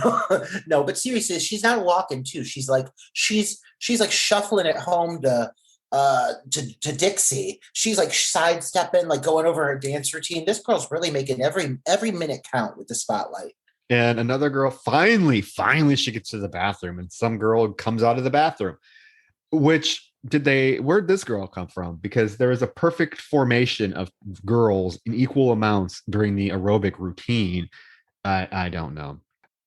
No, but seriously, she's not walking too. She's like shuffling it home to Dixie. She's like sidestepping, like going over her dance routine. This girl's really making every minute count with the spotlight. And another girl finally she gets to the bathroom, and some girl comes out of the bathroom. Where'd this girl come from? Because there is a perfect formation of girls in equal amounts during the aerobic routine. I don't know.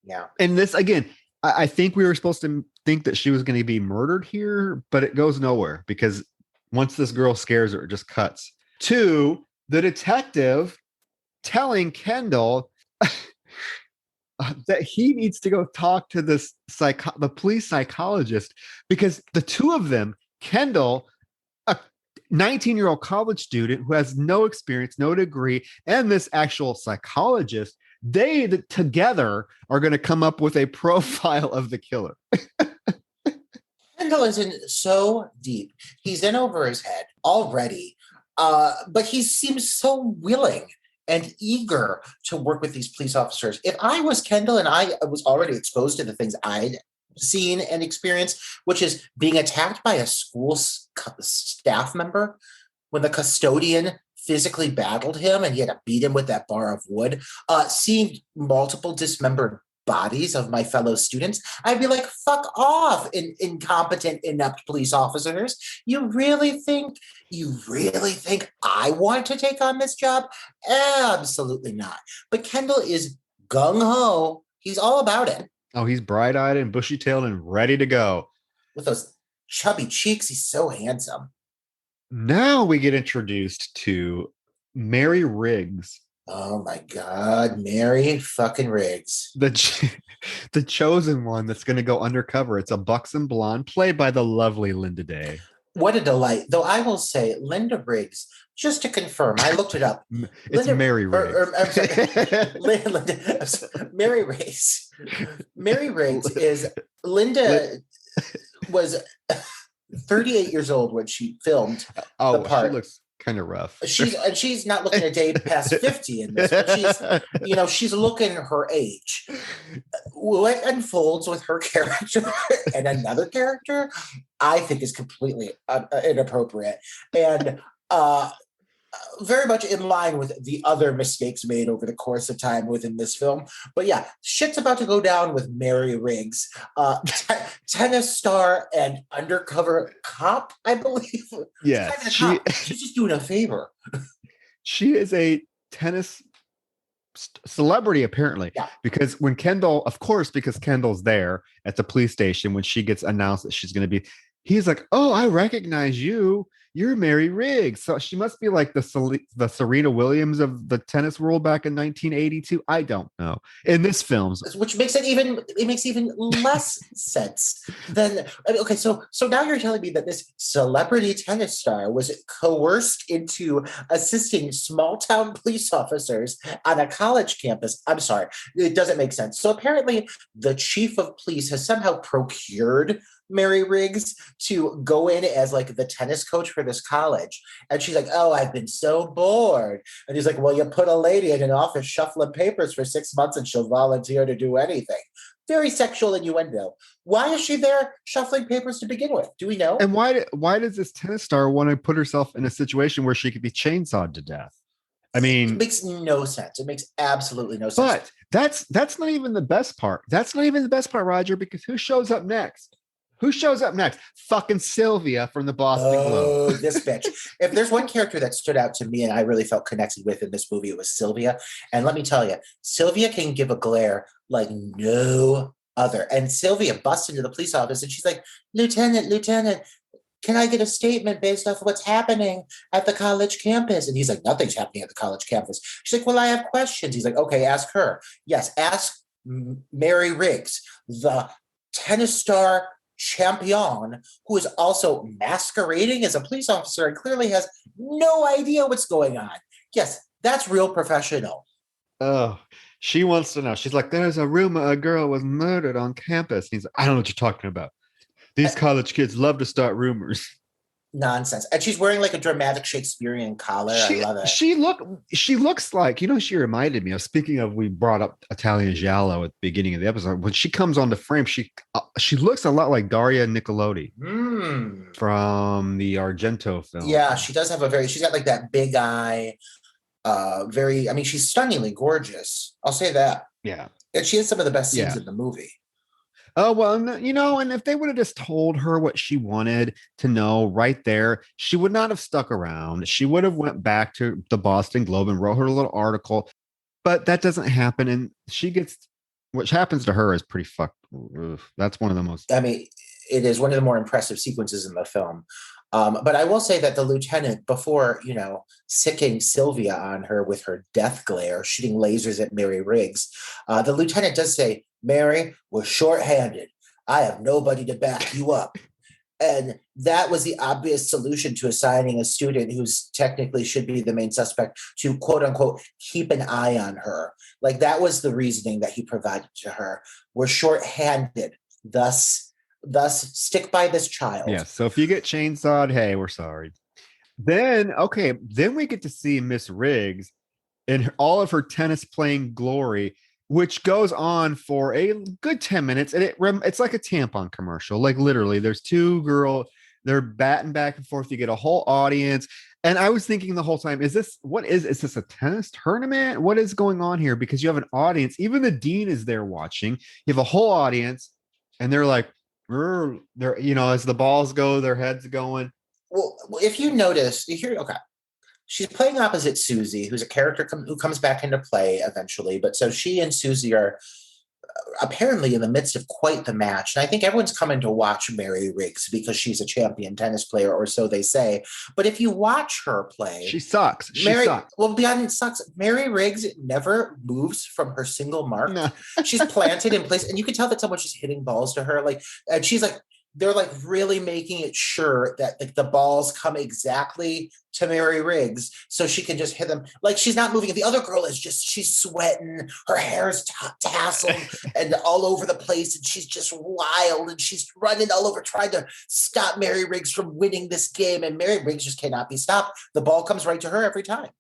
Yeah. And this, again, I think we were supposed to think that she was going to be murdered here, but it goes nowhere because once this girl scares her, it just cuts to the detective telling Kendall that he needs to go talk to the police psychologist because the two of them, Kendall, a 19-year-old college student who has no experience, no degree, and this actual psychologist, they together are going to come up with a profile of the killer. Kendall is in so deep. He's in over his head already, but he seems so willing and eager to work with these police officers. If I was Kendall and I was already exposed to the things I'd seen and experienced, which is being attacked by a school staff member when the custodian physically battled him and he had to beat him with that bar of wood, seeing multiple dismembered bodies of my fellow students, I'd be like, fuck off, incompetent, inept police officers. You really think I want to take on this job? Absolutely not. But Kendall is gung-ho. He's all about it. Oh, he's bright-eyed and bushy-tailed and ready to go. With those chubby cheeks, he's so handsome. Now we get introduced to Mary Riggs. Oh my God, Mary fucking Riggs. The chosen one that's going to go undercover. It's a buxom blonde played by the lovely Linda Day. What a delight. Though I will say, Linda Riggs, just to confirm, I looked it up. It's Mary Riggs. Mary Riggs. Mary Riggs is Linda was 38 years old when she filmed the part. She looks kind of rough. She's not looking a day past 50 in this, but she's looking her age. What unfolds with her character and another character, I think is completely inappropriate. And very much in line with the other mistakes made over the course of time within this film. But yeah, shit's about to go down with Mary Riggs, tennis star and undercover cop, I believe. Yes, She's just doing a favor. she is a tennis celebrity apparently, Yeah. because when Kendall, of course, because Kendall's there at the police station when she gets announced that she's going to be, he's like, oh, I recognize you, you're Mary Riggs. So she must be like the Serena Williams of the tennis world back in 1982. I don't know. In this film, Which makes it makes even less sense than, I mean, okay, so now you're telling me that this celebrity tennis star was coerced into assisting small town police officers on a college campus. I'm sorry, it doesn't make sense. So apparently the chief of police has somehow procured Mary Riggs to go in as like the tennis coach for this college. And she's like, oh, I've been so bored. And he's like, well, you put a lady in an office shuffling papers for 6 months and she'll volunteer to do anything. Very sexual innuendo. Why is she there shuffling papers to begin with? Do we know? and why does this tennis star want to put herself in a situation where she could be chainsawed to death? I mean, it makes no sense. It makes absolutely no sense. But that's not even the best part. That's not even the best part, Roger, because who shows up next? Who shows up next? Fucking Sylvia from the Boston Globe. Oh, this bitch. If there's one character that stood out to me and I really felt connected with in this movie, it was Sylvia. And let me tell you, Sylvia can give a glare like no other. And Sylvia busts into the police office and she's like, Lieutenant, can I get a statement based off of what's happening at the college campus? And he's like, nothing's happening at the college campus. She's like, well, I have questions. He's like, okay, ask her. Yes, ask Mary Riggs, the tennis star champion, who is also masquerading as a police officer and clearly has no idea what's going on. Yes, that's real professional. Oh, she wants to know. She's like, there's a rumor a girl was murdered on campus. He's like, I don't know what you're talking about. These college kids love to start rumors. Nonsense. And she's wearing like a dramatic Shakespearean collar. I love it. She looks like, she reminded me of, speaking of, we brought up Italian Giallo at the beginning of the episode. When she comes on the frame, she looks a lot like Daria Nicolodi from the Argento film. Yeah, she does have she's got like that big eye, she's stunningly gorgeous. I'll say that. Yeah. And she has some of the best scenes in the movie. Oh, well, and if they would have just told her what she wanted to know right there, she would not have stuck around. She would have went back to the Boston Globe and wrote her a little article, but that doesn't happen. And what happens to her is pretty fucked. That's one of the most. I mean, it is one of the more impressive sequences in the film. But I will say that the lieutenant, before, sicking Sylvia on her with her death glare, shooting lasers at Mary Riggs, the lieutenant does say, Mary, we're shorthanded. I have nobody to back you up. And that was the obvious solution to assigning a student who's technically should be the main suspect to, quote unquote, keep an eye on her. Like, that was the reasoning that he provided to her. We're shorthanded. Thus stick by this child. Yeah. So if you get chainsawed, hey, we're sorry. Then we get to see Miss Riggs in all of her tennis playing glory, which goes on for a good 10 minutes. And it's like a tampon commercial. Like, literally, there's two girls, they're batting back and forth. You get a whole audience. And I was thinking the whole time, is this a tennis tournament? What is going on here? Because you have an audience. Even the dean is there watching. You have a whole audience, and they're like, they're, as the balls go, their heads going. Well, if you notice, she's playing opposite Susie, who's a character who comes back into play eventually. But so she and Susie are apparently in the midst of quite the match. And I think everyone's coming to watch Mary Riggs because she's a champion tennis player, or so they say. But if you watch her play, she sucks. Well, beyond it sucks. Mary Riggs never moves from her single mark. No. She's planted in place. And you can tell that someone's just hitting balls to her. And she's like, they're like really making it sure that the balls come exactly to Mary Riggs so she can just hit them. Like, she's not moving. The other girl she's sweating. Her hair's tasseled and all over the place. And she's just wild. And she's running all over trying to stop Mary Riggs from winning this game. And Mary Riggs just cannot be stopped. The ball comes right to her every time.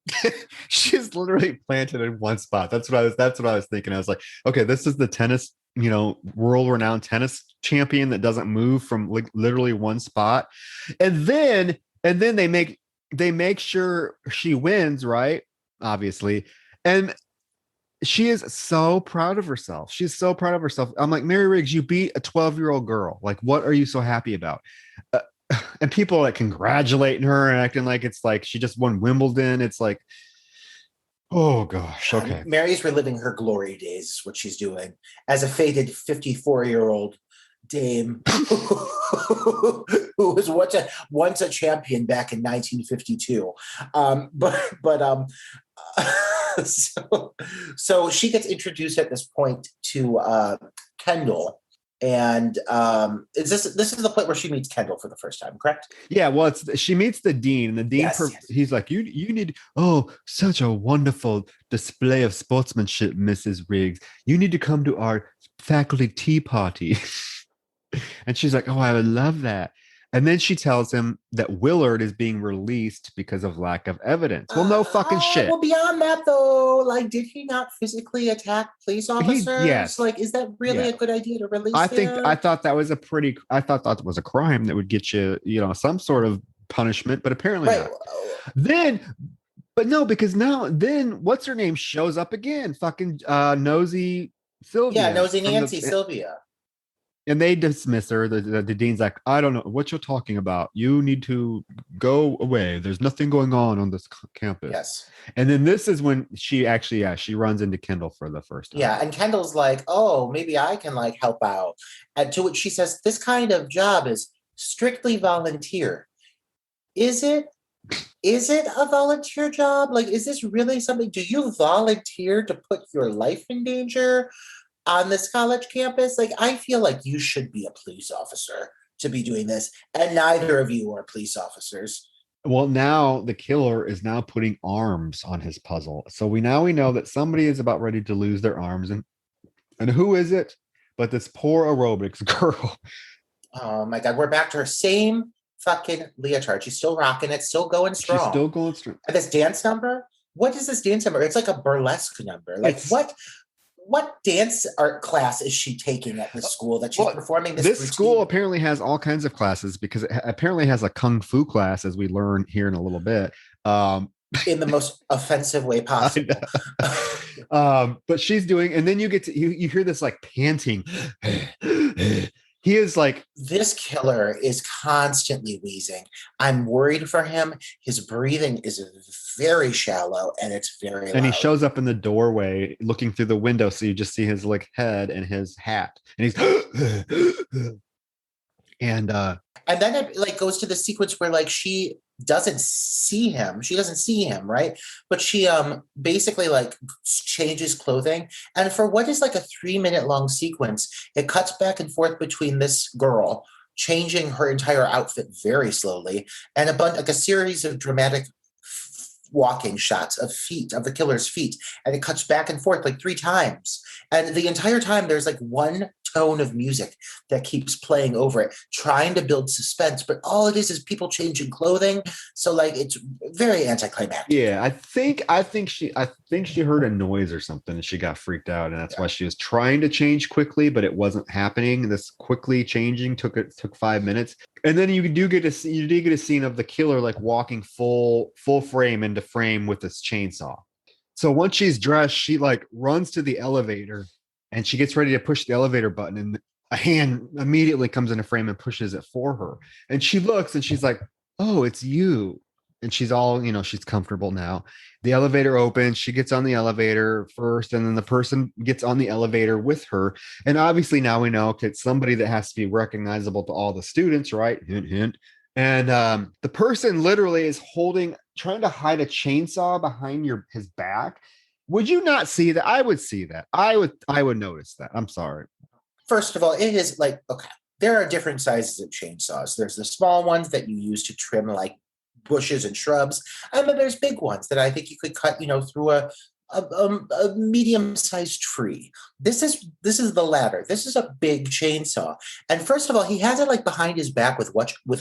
She's literally planted in one spot. That's what I was thinking. I was like, okay, this is the tennis, world-renowned tennis champion that doesn't move from literally one spot. And then they make they make sure she wins, right? Obviously. And she is so proud of herself. She's so proud of herself. I'm like, Mary Riggs, you beat a 12-year-old girl. Like, what are you so happy about? Uh, and people are like congratulating her and acting like it's like she just won Wimbledon. It's like, oh gosh, okay. Mary's reliving her glory days, is what she's doing as a faded 54-year-old dame who was once a champion back in 1952. So she gets introduced at this point to Kendall. And this is the point where she meets Kendall for the first time, correct? Yeah, well, she meets the dean, and the dean Yes. He's like, you need, oh, such a wonderful display of sportsmanship, Mrs. Riggs. You need to come to our faculty tea party. And she's like, oh, I would love that. And then she tells him that Willard is being released because of lack of evidence. Well, no fucking shit. Well, beyond that, though, like, did he not physically attack police officers? Yes. Like, is that really a good idea to release him? I thought that was a crime that would get you, some sort of punishment, but apparently not. But no, because then what's her name shows up again? Fucking nosy Sylvia. Yeah, nosy Nancy Sylvia. And they dismiss her. The dean's like, I don't know what you're talking about. You need to go away. There's nothing going on this campus. Yes. And then this is when she runs into Kendall for the first time. Yeah, and Kendall's like, oh, maybe I can like help out. And to which she says, this kind of job is strictly volunteer. Is it? Is it a volunteer job? Like, is this really something? Do you volunteer to put your life in danger on this college campus? Like, I feel like you should be a police officer to be doing this, and neither of you are police officers. Well, now the killer is now putting arms on his puzzle. So we know that somebody is about ready to lose their arms, and who is it? But this poor aerobics girl. Oh my God, we're back to her same fucking leotard. She's still rocking it, still going strong. She's still going strong. And this dance number? What is this dance number? It's like a burlesque number. Like, what dance art class is she taking at this school that she's performing this routine? School apparently has all kinds of classes, because it apparently has a kung fu class, as we learn here in a little bit. In the most offensive way possible. But she's doing, and then you get to you hear this like panting. He is like, this killer is constantly wheezing. I'm worried for him. His breathing is very shallow, and it's very loud. And he shows up in the doorway looking through the window, so you just see his like head and his hat, and he's and then it like goes to the sequence where like she doesn't see him, right? But she basically like changes clothing, and for what is like a 3-minute long sequence, it cuts back and forth between this girl changing her entire outfit very slowly and a series of dramatic walking shots of the killer's feet, and it cuts back and forth like 3 times, and the entire time there's like one tone of music that keeps playing over it, trying to build suspense, but all it is people changing clothing. So like it's very anticlimactic. Yeah, I think she heard a noise or something, and she got freaked out, and that's why she was trying to change quickly, but it wasn't happening. This quickly changing took 5 minutes, and then you do get a scene of the killer like walking full frame into frame with this chainsaw. So once she's dressed, she like runs to the elevator, and she gets ready to push the elevator button, and a hand immediately comes into frame and pushes it for her. And she looks, and she's like, oh, it's you. And she's all, she's comfortable now. The elevator opens. She gets on the elevator first, and then the person gets on the elevator with her. And obviously now we know it's somebody that has to be recognizable to all the students, right? Hint, hint. And the person literally is trying to hide a chainsaw behind his back. Would you not see that? I would see that. I would notice that. I'm sorry. First of all, it is like, okay, there are different sizes of chainsaws. There's the small ones that you use to trim like bushes and shrubs. And then there's big ones that I think you could cut, through a medium-sized tree. This is the latter. This is a big chainsaw. And first of all, he has it like behind his back with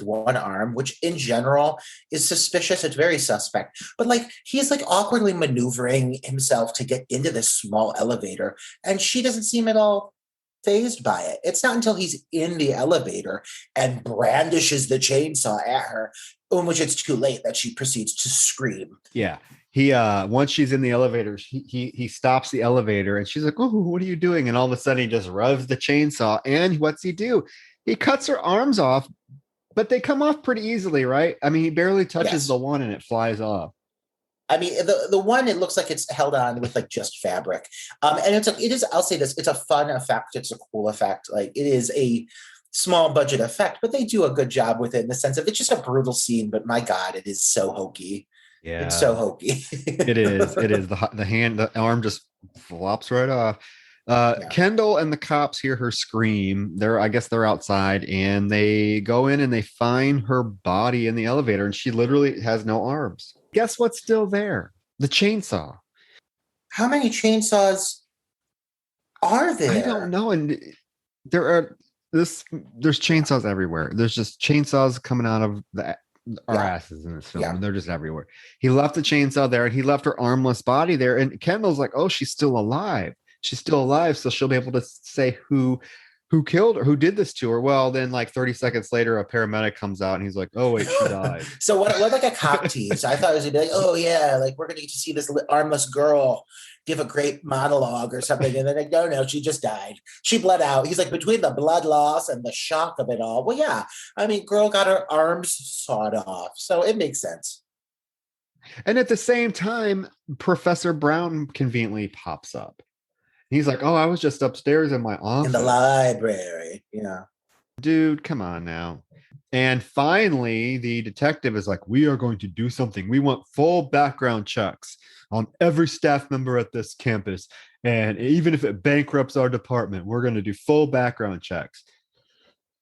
one arm, which in general is suspicious. It's very suspect. But like he's like awkwardly maneuvering himself to get into this small elevator, and she doesn't seem at all fazed by it. It's not until he's in the elevator and brandishes the chainsaw at her, in which it's too late, that she proceeds to scream. Yeah. He once she's in the elevator, he stops the elevator and she's like, "Oh, what are you doing?" And all of a sudden he just revs the chainsaw. And what's he do? He cuts her arms off, but they come off pretty easily, right? I mean, he barely touches the one and it flies off. I mean, the one, it looks like it's held on with like just fabric. And it is, I'll say this, it's a fun effect. It's a cool effect. Like, it is a small budget effect, but they do a good job with it in the sense of it's just a brutal scene, but my God, it is so hokey. Yeah. It's so hokey. It is. The arm just flops right off. Kendall and the cops hear her scream. I guess they're outside, and they go in and they find her body in the elevator, and she literally has no arms. Guess what's still there? The chainsaw. How many chainsaws are there? I don't know. And there's chainsaws everywhere. There's just chainsaws coming out of our asses in this film, and they're just everywhere. He left the chainsaw there, and he left her armless body there. And Kendall's like, "Oh, she's still alive. She's still alive, so she'll be able to say who killed her, who did this to her." Well, then like 30 seconds later, a paramedic comes out and he's like, "Oh wait, she died." So what like a cop tease? I thought it was gonna be like, "Oh yeah, like we're gonna get to see this armless girl give a great monologue or something," and then like, no, she just died. She bled out. He's like, between the blood loss and the shock of it all. Well, yeah, I mean, girl got her arms sawed off, so it makes sense. And at the same time, Professor Brown conveniently pops up. He's like, "Oh, I was just upstairs in my office. In the library." Yeah. Dude, come on now. And finally, the detective is like, "We are going to do something. We want full background checks on every staff member at this campus. And even if it bankrupts our department, we're going to do full background checks."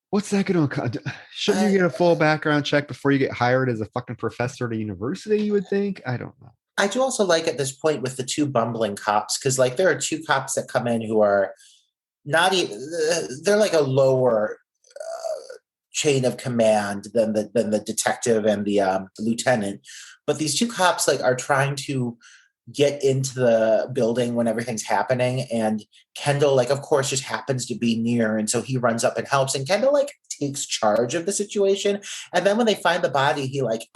What's that going to... Shouldn't you get a full background check before you get hired as a fucking professor at a university, you would think? I don't know. I do also like at this point with the two bumbling cops, because like there are two cops that come in who are not even, they're like a lower chain of command than the detective and the lieutenant. But these two cops like are trying to get into the building when everything's happening, and Kendall like of course just happens to be near, and so he runs up and helps, and Kendall like takes charge of the situation. And then when they find the body, he like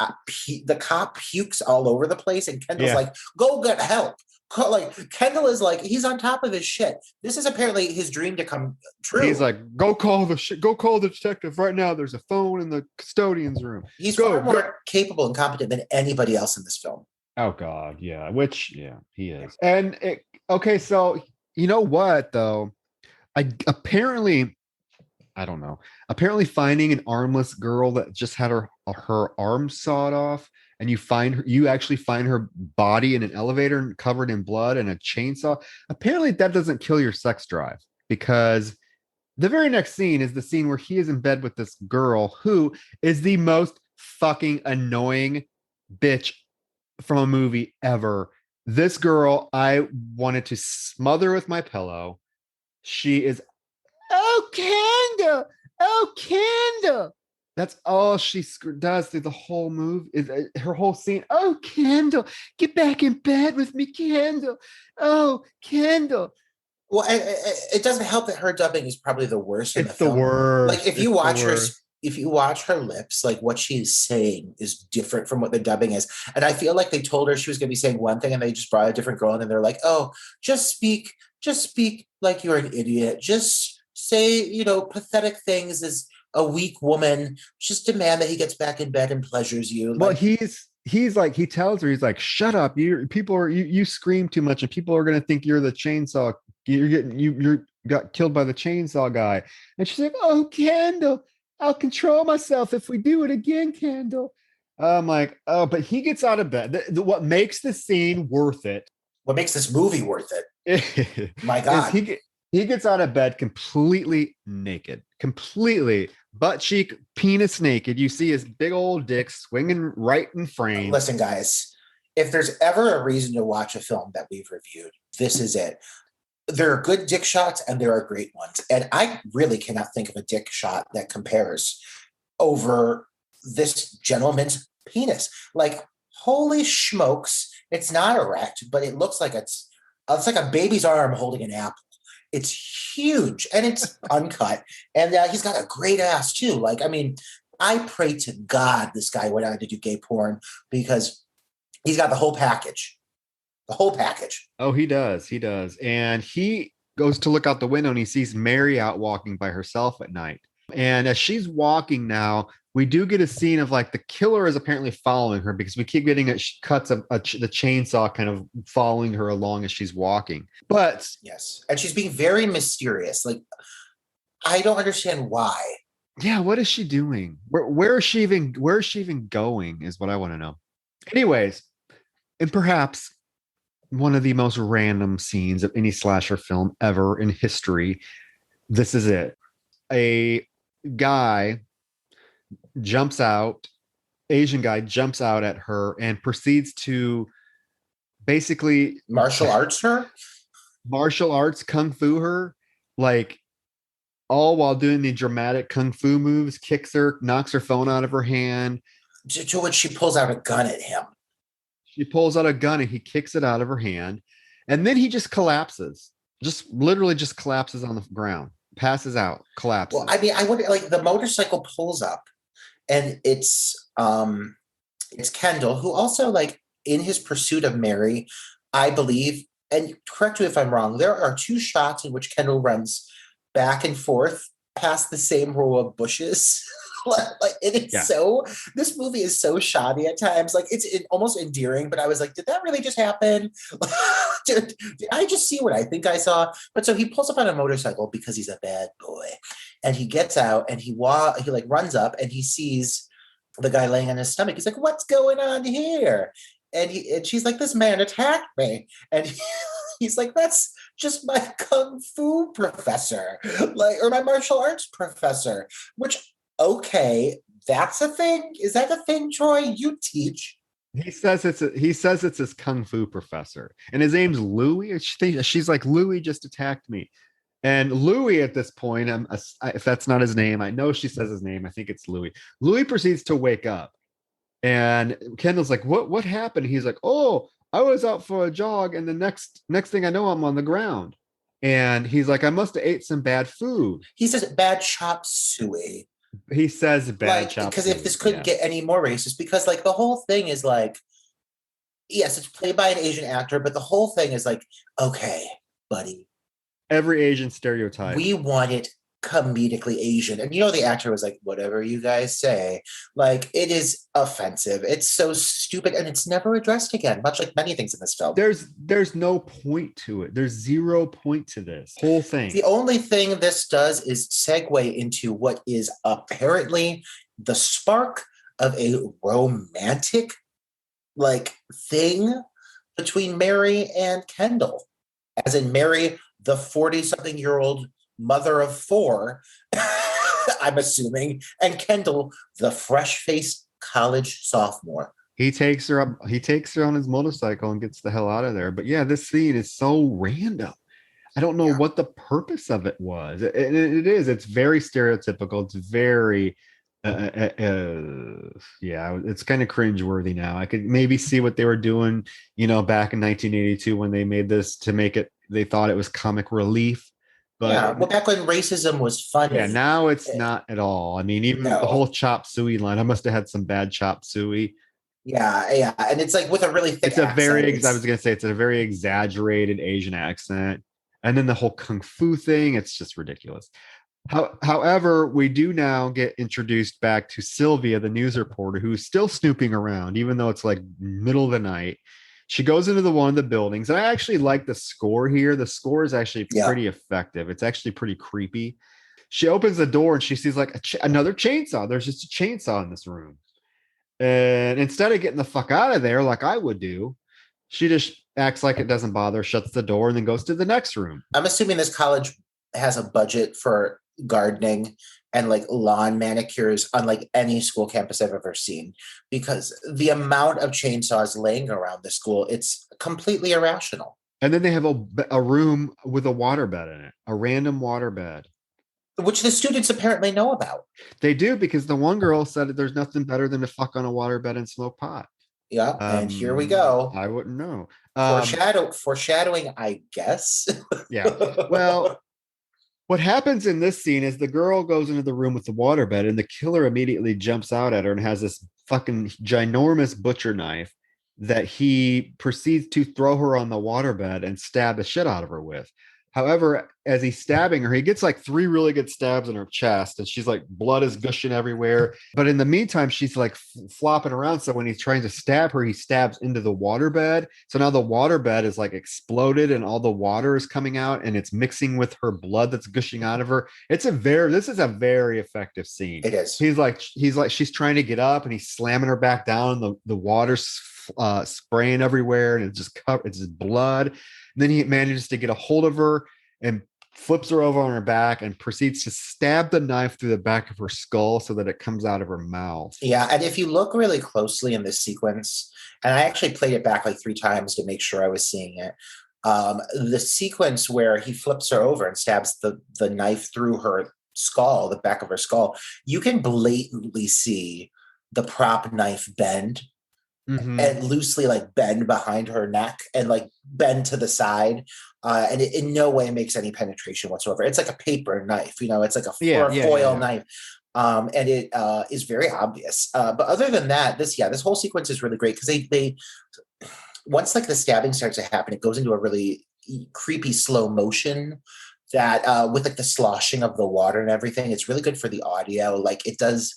the cop pukes all over the place, and Kendall's like, "Go get help." Like Kendall is like, he's on top of his shit. This is apparently his dream to come true. He's like, go call the detective right now. There's a phone in the custodian's room. He's far more capable and competent than anybody else in this film. Oh God, yeah. He is. And okay, so you know what though? Apparently finding an armless girl that just had her arms sawed off, and you actually find her body in an elevator covered in blood and a chainsaw. Apparently that doesn't kill your sex drive, because the very next scene is the scene where he is in bed with this girl who is the most fucking annoying bitch from a movie ever. This girl, I wanted to smother with my pillow. She is, "Oh, Kendall! Oh, Kendall!" That's all she does through the whole movie. Her whole scene. "Oh, Kendall, get back in bed with me, Kendall. Oh, Kendall." Well, it doesn't help that her dubbing is probably the worst in the film. It's the worst. Like if you watch her lips, like what she's saying is different from what the dubbing is. And I feel like they told her she was going to be saying one thing and they just brought a different girl in, and they're like, "Oh, just speak like you're an idiot. Just say, pathetic things as a weak woman. Just demand that he gets back in bed and pleasures you." Well, he's like, he tells her, he's like, "Shut up. You scream too much and people are going to think you're the chainsaw. You got killed by the chainsaw guy." And she's like, "Oh, Kendall, I'll control myself if we do it again, Kendall." I'm like, oh, but he gets out of bed. What makes the scene worth it? What makes this movie worth it? My God. He gets out of bed completely naked, completely butt cheek, penis naked. You see his big old dick swinging right in frame. Listen, guys, if there's ever a reason to watch a film that we've reviewed, this is it. There are good dick shots and there are great ones. And I really cannot think of a dick shot that compares over this gentleman's penis. Like, holy smokes, it's not erect, but it looks like it's like a baby's arm holding an apple. It's huge and it's uncut. And he's got a great ass too. Like, I mean, I pray to God this guy went on to do gay porn because he's got the whole package. The whole package. Oh, he does. He does. And he goes to look out the window and he sees Mary out walking by herself at night. And as she's walking now, we do get a scene of like the killer is apparently following her because we keep getting cuts of the chainsaw kind of following her along as she's walking. But yes, and she's being very mysterious. Like, I don't understand why. Yeah, what is she doing? Where is she even going? Is what I want to know. Anyways, and perhaps one of the most random scenes of any slasher film ever in history. This is it. A guy jumps out, Asian guy jumps out at her and proceeds to basically martial arts kung fu her, like all while doing the dramatic kung fu moves, kicks her, knocks her phone out of her hand. To which she pulls out a gun at him. She pulls out a gun and he kicks it out of her hand. And then he just collapses, literally collapses on the ground, passes out, collapses. Well, I mean, I wonder, like, the motorcycle pulls up and it's Kendall, who also, like, in his pursuit of Mary, I believe, and correct me if I'm wrong, there are 2 shots in which Kendall runs back and forth past the same row of bushes. Like, it is so, this movie is so shoddy at times. Like, it's almost endearing, but I was like, did that really just happen? did I just see what I think I saw? But so he pulls up on a motorcycle because he's a bad boy, and he gets out and he like runs up and he sees the guy laying on his stomach. He's like, what's going on here? And she's like, this man attacked me. And he's like, that's just my kung fu professor, like, or my martial arts professor, which, okay, that's a thing. Is that a thing, Troy? You teach. He says it's his kung fu professor, and his name's Louis. She's like, Louis just attacked me, and Louis at this point, if that's not his name, I know she says his name. I think it's Louis. Louis proceeds to wake up, and Kendall's like, "What happened?" He's like, "Oh, I was out for a jog, and the next thing I know, I'm on the ground." And he's like, "I must have ate some bad food." He says bad chop suey. He says bad chop because if this couldn't get any more racist, because like the whole thing is like, yes, it's played by an Asian actor, but the whole thing is like, okay, buddy, every Asian stereotype, we want it comedically Asian. And the actor was like, whatever you guys say. Like, it is offensive. It's so stupid, and it's never addressed again, much like many things in this film. There's no point to it. There's 0 point to this whole thing. The only thing this does is segue into what is apparently the spark of a romantic, like, thing between Mary and Kendall. As in Mary, the 40-something-year-old mother of 4, I'm assuming, and Kendall, the fresh-faced college sophomore. He takes her on his motorcycle and gets the hell out of there. But yeah, this scene is so random. I don't know what the purpose of it was. It's very stereotypical. It's very it's kind of cringeworthy now. I could maybe see what they were doing, back in 1982 when they made this to make it, they thought it was comic relief. But back when racism was funny. Yeah, now it's not at all. I mean, even the whole chop suey line, I must have had some bad chop suey. Yeah. And it's like with a really thick accent. I was going to say, it's a very exaggerated Asian accent. And then the whole kung fu thing, it's just ridiculous. However, we do now get introduced back to Sylvia, the news reporter, who's still snooping around, even though it's like middle of the night. She goes into one of the buildings, and I actually like the score here. The score is actually pretty effective. It's actually pretty creepy. She opens the door and she sees like another chainsaw. There's just a chainsaw in this room. And instead of getting the fuck out of there like I would do, she just acts like it doesn't bother, shuts the door, and then goes to the next room. I'm assuming this college has a budget for gardening and like lawn manicures unlike any school campus I've ever seen, because the amount of chainsaws laying around the school, it's completely irrational. And then they have a room with a waterbed in it, a random waterbed, which the students apparently know about. They do, because the one girl said that there's nothing better than to fuck on a waterbed and smoke pot. Yeah, and here we go. I wouldn't know. Foreshadowing, I guess. Yeah. Well, what happens in this scene is the girl goes into the room with the waterbed, and the killer immediately jumps out at her and has this fucking ginormous butcher knife that he proceeds to throw her on the waterbed and stab the shit out of her with. However, as he's stabbing her, he gets like 3 really good stabs in her chest, and she's like, blood is gushing everywhere. But in the meantime, she's like flopping around. So when he's trying to stab her, he stabs into the waterbed. So now the waterbed is like exploded, and all the water is coming out, and it's mixing with her blood that's gushing out of her. This is a very effective scene. It is. He's like, she's trying to get up, and he's slamming her back down. The water's spraying everywhere, and it's just blood. And then he manages to get a hold of her and flips her over on her back and proceeds to stab the knife through the back of her skull so that it comes out of her mouth. Yeah, and if you look really closely in this sequence, and I actually played it back like 3 times to make sure I was seeing it, the sequence where he flips her over and stabs the knife through her skull, the back of her skull, you can blatantly see the prop knife bend. Mm-hmm. And loosely like bend behind her neck and like bend to the side. And it in no way makes any penetration whatsoever. It's like a paper knife, it's like a foil knife. And it is very obvious. But other than that, this whole sequence is really great because they once like the stabbing starts to happen, it goes into a really creepy slow motion that with like the sloshing of the water and everything, it's really good for the audio. Like it does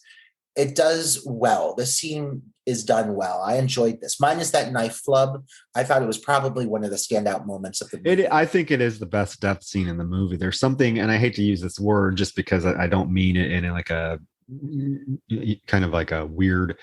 well. The scene is done well. I enjoyed this. Minus that knife flub, I thought it was probably one of the standout moments of the movie. I think it is the best death scene in the movie. There's something, and I hate to use this word just because I don't mean it in like a kind of like a weird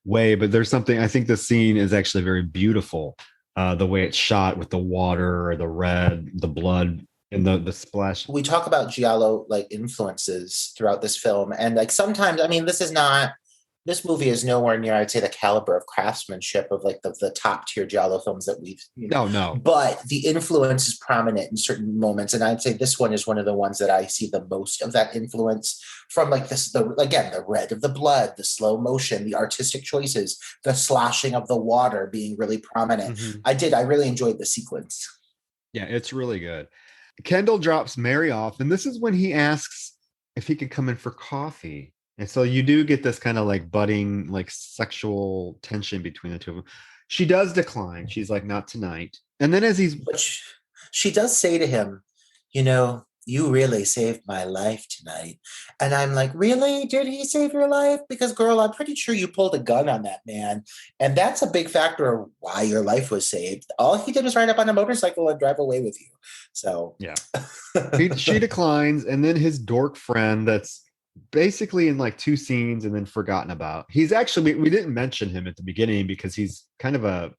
way, but there's something, I think the scene is actually very beautiful. The way it's shot with the water, or the red, the blood, and the splash. We talk about giallo like influences throughout this film, and like sometimes, I mean, this movie is nowhere near, I'd say, the caliber of craftsmanship of like the top tier giallo films that we've no, but the influence is prominent in certain moments, and I'd say this one is one of the ones that I see the most of that influence from. Like the red of the blood, the slow motion, the artistic choices, the sloshing of the water being really prominent. Mm-hmm. I really enjoyed the sequence. Yeah, it's really good. Kendall drops Mary off, and this is when he asks if he could come in for coffee. And so you do get this kind of like budding, like sexual tension between the two of them. She does decline. She's like, not tonight. And then but she does say to him, you really saved my life tonight. And I'm like, really? Did he save your life? Because girl, I'm pretty sure you pulled a gun on that man. And that's a big factor of why your life was saved. All he did was ride up on a motorcycle and drive away with you. So yeah, she declines. And then his dork friend that's basically in like 2 scenes and then forgotten about. He's actually, we didn't mention him at the beginning because he's kind of a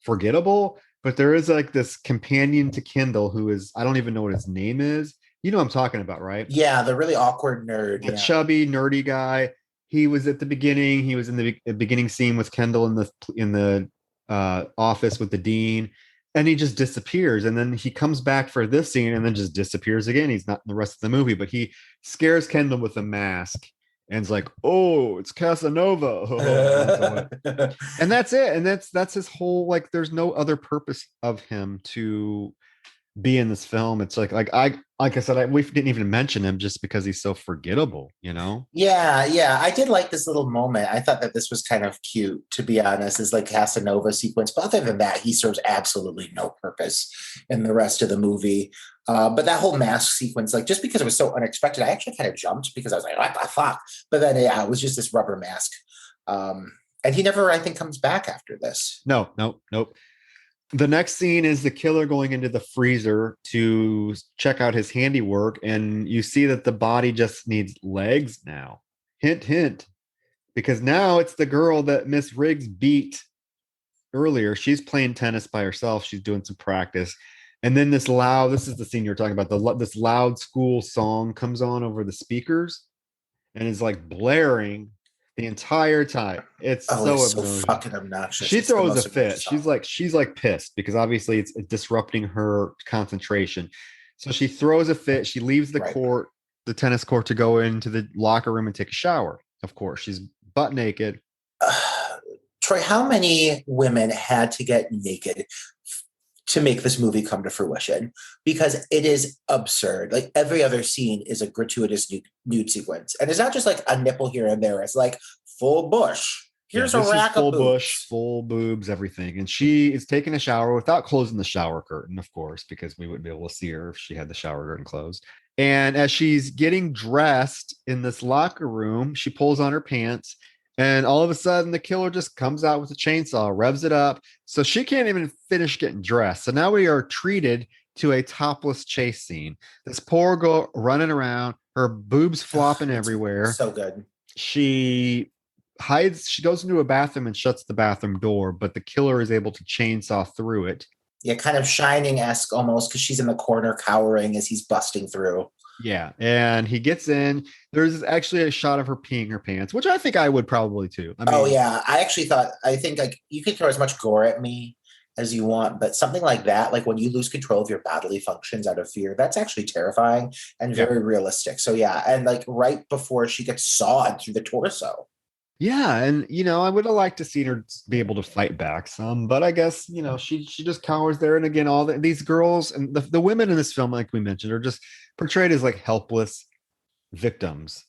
forgettable, but there is like this companion to Kendall who is, I don't even know what his name is. You know what I'm talking about, right? Yeah, the really awkward nerd. The chubby, nerdy guy. He was at the beginning. He was in the beginning scene with Kendall in the office with the dean. And he just disappears. And then he comes back for this scene and then just disappears again. He's not in the rest of the movie, but he scares Kendall with a mask and it's like, oh, it's Casanova. And that's it. And that's his whole, like, there's no other purpose of him to be in this film. It's like I said, we didn't even mention him just because he's so forgettable, Yeah, I did like this little moment. I thought that this was kind of cute, to be honest, is like Casanova sequence, but other than that, he serves absolutely no purpose in the rest of the movie. But that whole mask sequence, like, just because it was so unexpected, I actually kind of jumped because I was like, what the fuck? But then it was just this rubber mask, and he never, I think, comes back after this. Nope. The next scene is the killer going into the freezer to check out his handiwork, and you see that the body just needs legs now. Hint, hint. Because now it's the girl that Miss Riggs beat earlier. She's playing tennis by herself. She's doing some practice. And then this is the scene you're talking about, this loud school song comes on over the speakers and is like blaring the entire time. It's so fucking obnoxious. She throws a fit. She's like pissed because obviously it's disrupting her concentration. So she throws a fit. She leaves the court, the tennis court, to go into the locker room and take a shower. Of course, she's butt naked. Troy, how many women had to get naked to make this movie come to fruition? Because it is absurd. Like every other scene is a gratuitous nude sequence. And it's not just like a nipple here and there. It's like full bush. Here's a rack full of boobs. bush, full boobs, everything. And she is taking a shower without closing the shower curtain, of course, because we wouldn't be able to see her if she had the shower curtain closed. And as she's getting dressed in this locker room, she pulls on her pants. And all of a sudden, the killer just comes out with a chainsaw, revs it up. So she can't even finish getting dressed. So now we are treated to a topless chase scene. This poor girl running around, her boobs flopping everywhere. So good. She goes into a bathroom and shuts the bathroom door, but the killer is able to chainsaw through it. Yeah, kind of Shining-esque almost, because she's in the corner cowering as he's busting through. Yeah, and he gets in. There's actually a shot of her peeing her pants, which I think I would probably too. I mean, I think like you can throw as much gore at me as you want, but something like that, like when you lose control of your bodily functions out of fear, that's actually terrifying and very realistic. So yeah, and like right before she gets sawed through the torso. Yeah, and I would have liked to see her be able to fight back some, but I guess she just cowers there. And again, these girls and the women in this film, like we mentioned, are just portrayed as like helpless victims.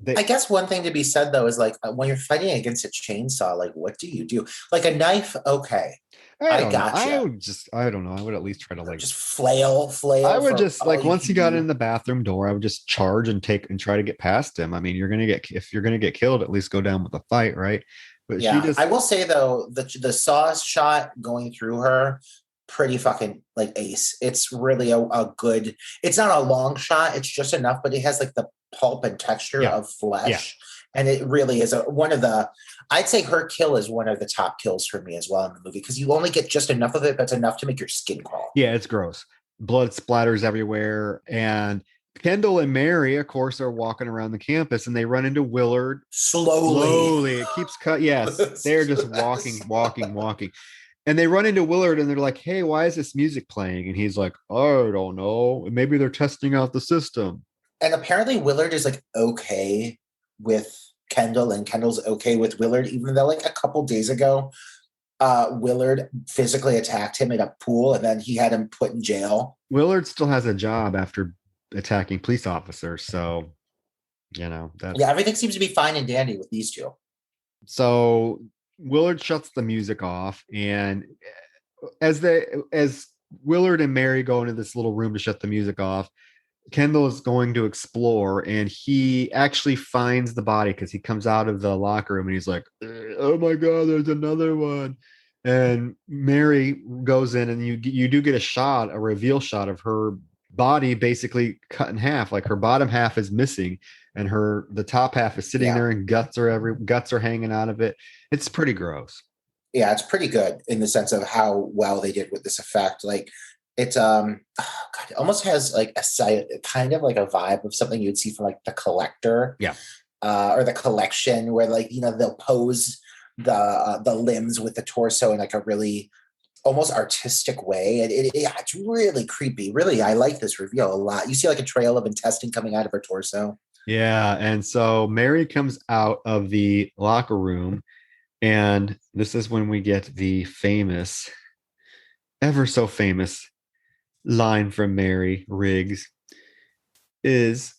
I guess one thing to be said though is like when you're fighting against a chainsaw, like what do you do? Like a knife, okay. I don't know. I would at least try to like just flail. I would just like once he got in the bathroom door, I would just charge and try to get past him. I mean, if you're gonna get killed, at least go down with a fight, right? But yeah, I will say though, the saw shot going through her, pretty fucking like ace. It's really a good. It's not a long shot. It's just enough, but it has like the pulp and texture of flesh, and it really is one of the. I'd say her kill is one of the top kills for me as well in the movie because you only get just enough of it, but it's enough to make your skin crawl. Yeah, it's gross. Blood splatters everywhere, and Kendall and Mary, of course, are walking around the campus, and they run into Willard slowly. It keeps cut. Yes, they're just walking. And they run into Willard and they're like, hey, why is this music playing? And he's like, I don't know. Maybe they're testing out the system. And apparently Willard is like okay with Kendall and Kendall's okay with Willard, even though like a couple days ago, Willard physically attacked him in a pool and then he had him put in jail. Willard still has a job after attacking police officers. So, everything seems to be fine and dandy with these two. So Willard shuts the music off, and as Willard and Mary go into this little room to shut the music off, Kendall is going to explore, and he actually finds the body because he comes out of the locker room and he's like, oh my God, there's another one. And Mary goes in and you do get a reveal shot of her body basically cut in half. Like her bottom half is missing and the top half is sitting there and guts are hanging out of it. It's pretty gross. Yeah, it's pretty good in the sense of how well they did with this effect. Like it's it almost has like a kind of like a vibe of something you'd see from like The Collector, or The Collection, where like they'll pose the limbs with the torso in like a really almost artistic way, and it's really creepy. Really, I like this reveal a lot. You see like a trail of intestine coming out of her torso. Yeah, and so Mary comes out of the locker room, and this is when we get the famous, ever so famous line from Mary Riggs, is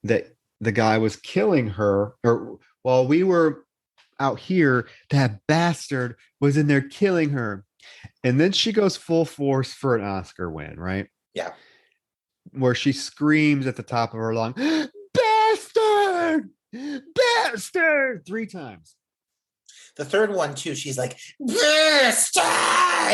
that the guy was killing her, or while we were out here, that bastard was in there killing her. And then she goes full force for an Oscar win, right? Yeah. Where she screams at the top of her lung, bastard! Bastard! 3 times. The third one too, she's like, bastard!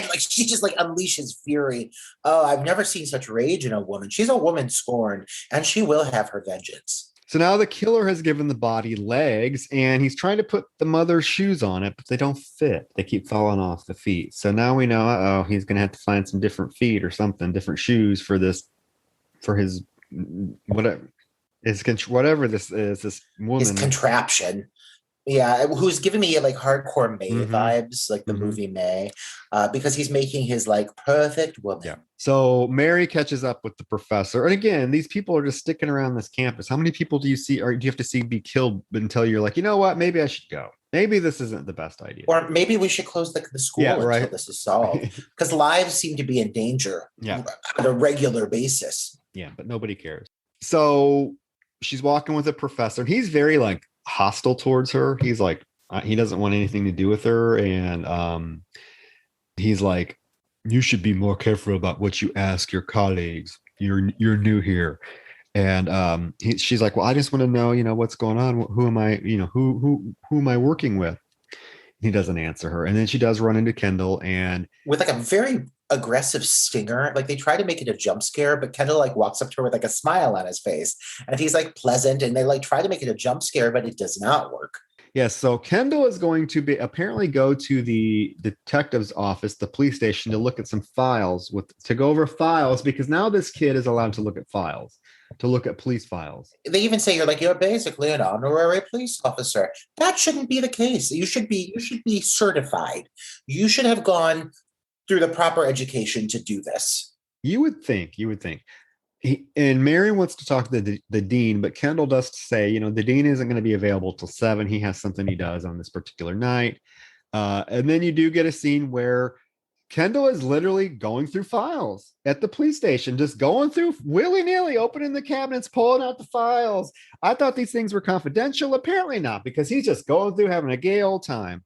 Like she just like unleashes fury. Oh, I've never seen such rage in a woman. She's a woman scorned, and she will have her vengeance. So now the killer has given the body legs, and he's trying to put the mother's shoes on it, but they don't fit. They keep falling off the feet. So now we know, he's going to have to find some different feet or something, different shoes for his whatever this is, this woman. His contraption. Yeah, who's giving me like hardcore May vibes, like the movie May, because he's making his like perfect woman. Yeah. So Mary catches up with the professor, and again, these people are just sticking around this campus. How many people do you see, or do you have to see be killed until you're like, you know what, maybe I should go? maybe this isn't the best idea. Or maybe we should close the Yeah, school until right. this is solved. Because lives seem to be in danger Yeah. on a regular basis. Yeah, but nobody cares. So she's walking with a professor, and he's very like hostile towards her. He's like, he doesn't want anything to do with her. And he's like, you should be more careful about what you ask your colleagues. You're new here. And she's like, well, I just want to know, what's going on. Who am I, who am I working with? He doesn't answer her. And then she does run into Kendall, and with like a very aggressive stinger. Like they try to make it a jump scare, but Kendall like walks up to her with like a smile on his face. And he's like pleasant, and they like try to make it a jump scare, but it does not work. Yes, so Kendall is going to apparently go to the detective's office, the police station, to look at some files to go over files, because now this kid is allowed to look at files, to look at police files. They even say you're basically an honorary police officer. That shouldn't be the case. You should be certified. You should have gone through the proper education to do this. You would think. And Mary wants to talk to the dean, but Kendall does say, the dean isn't going to be available till 7. He has something he does on this particular night. And then you do get a scene where Kendall is literally going through files at the police station, just going through willy-nilly, opening the cabinets, pulling out the files. I thought these things were confidential. Apparently not, because he's just going through, having a gay old time.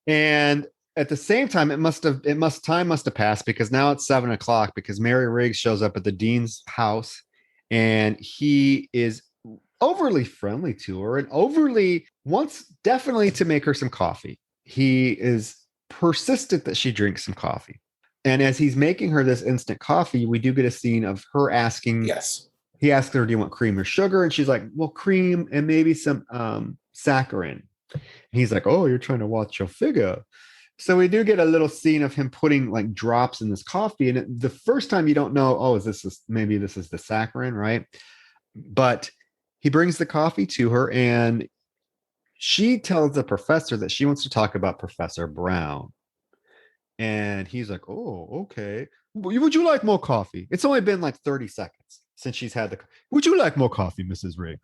And at the same time, time must have passed, because now it's 7:00, because Mary Riggs shows up at the dean's house, and he is overly friendly to her and overly wants definitely to make her some coffee. He is persistent that she drinks some coffee. And as he's making her this instant coffee, we do get a scene of her asking, yes. He asks her, do you want cream or sugar? And she's like, well, cream and maybe some saccharin. And he's like, oh, you're trying to watch your figure. So we do get a little scene of him putting like drops in this coffee. And the first time you don't know, oh, maybe this is the saccharin, right? But he brings the coffee to her, and she tells the professor that she wants to talk about Professor Brown. And he's like, oh, okay. Would you like more coffee? It's only been like 30 seconds since she's had would you like more coffee, Mrs. Riggs?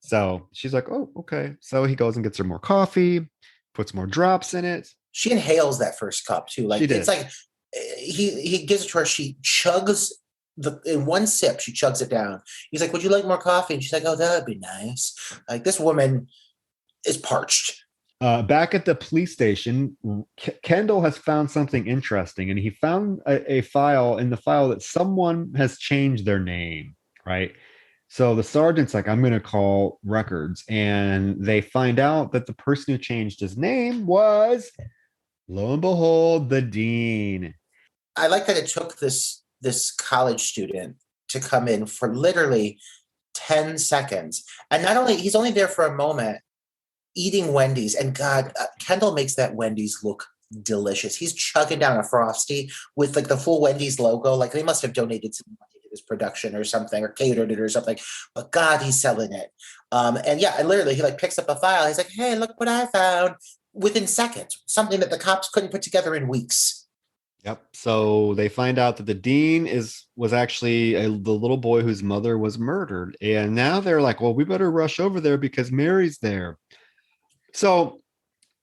So she's like, oh, okay. So he goes and gets her more coffee, puts more drops in it. She inhales that first cup too. Like it's like he gives it to her. She chugs in one sip. She chugs it down. He's like, "Would you like more coffee?" And she's like, "Oh, that would be nice." Like this woman is parched. Back at the police station, Kendall has found something interesting, and he found a file that someone has changed their name, right? So the sergeant's like, I'm going to call records, and they find out that the person who changed his name was, lo and behold, the dean. I like that it took this college student to come in for literally 10 seconds. And not only, he's only there for a moment, eating Wendy's. And God, Kendall makes that Wendy's look delicious. He's chugging down a Frosty with like the full Wendy's logo. Like they must have donated some money to this production or something, or catered it or something. But God, he's selling it. And yeah, and literally he like picks up a file. He's like, hey, look what I found, within seconds, something that the cops couldn't put together in weeks. Yep. So they find out that the dean was actually the little boy whose mother was murdered. And now they're like, well, we better rush over there because Mary's there. So,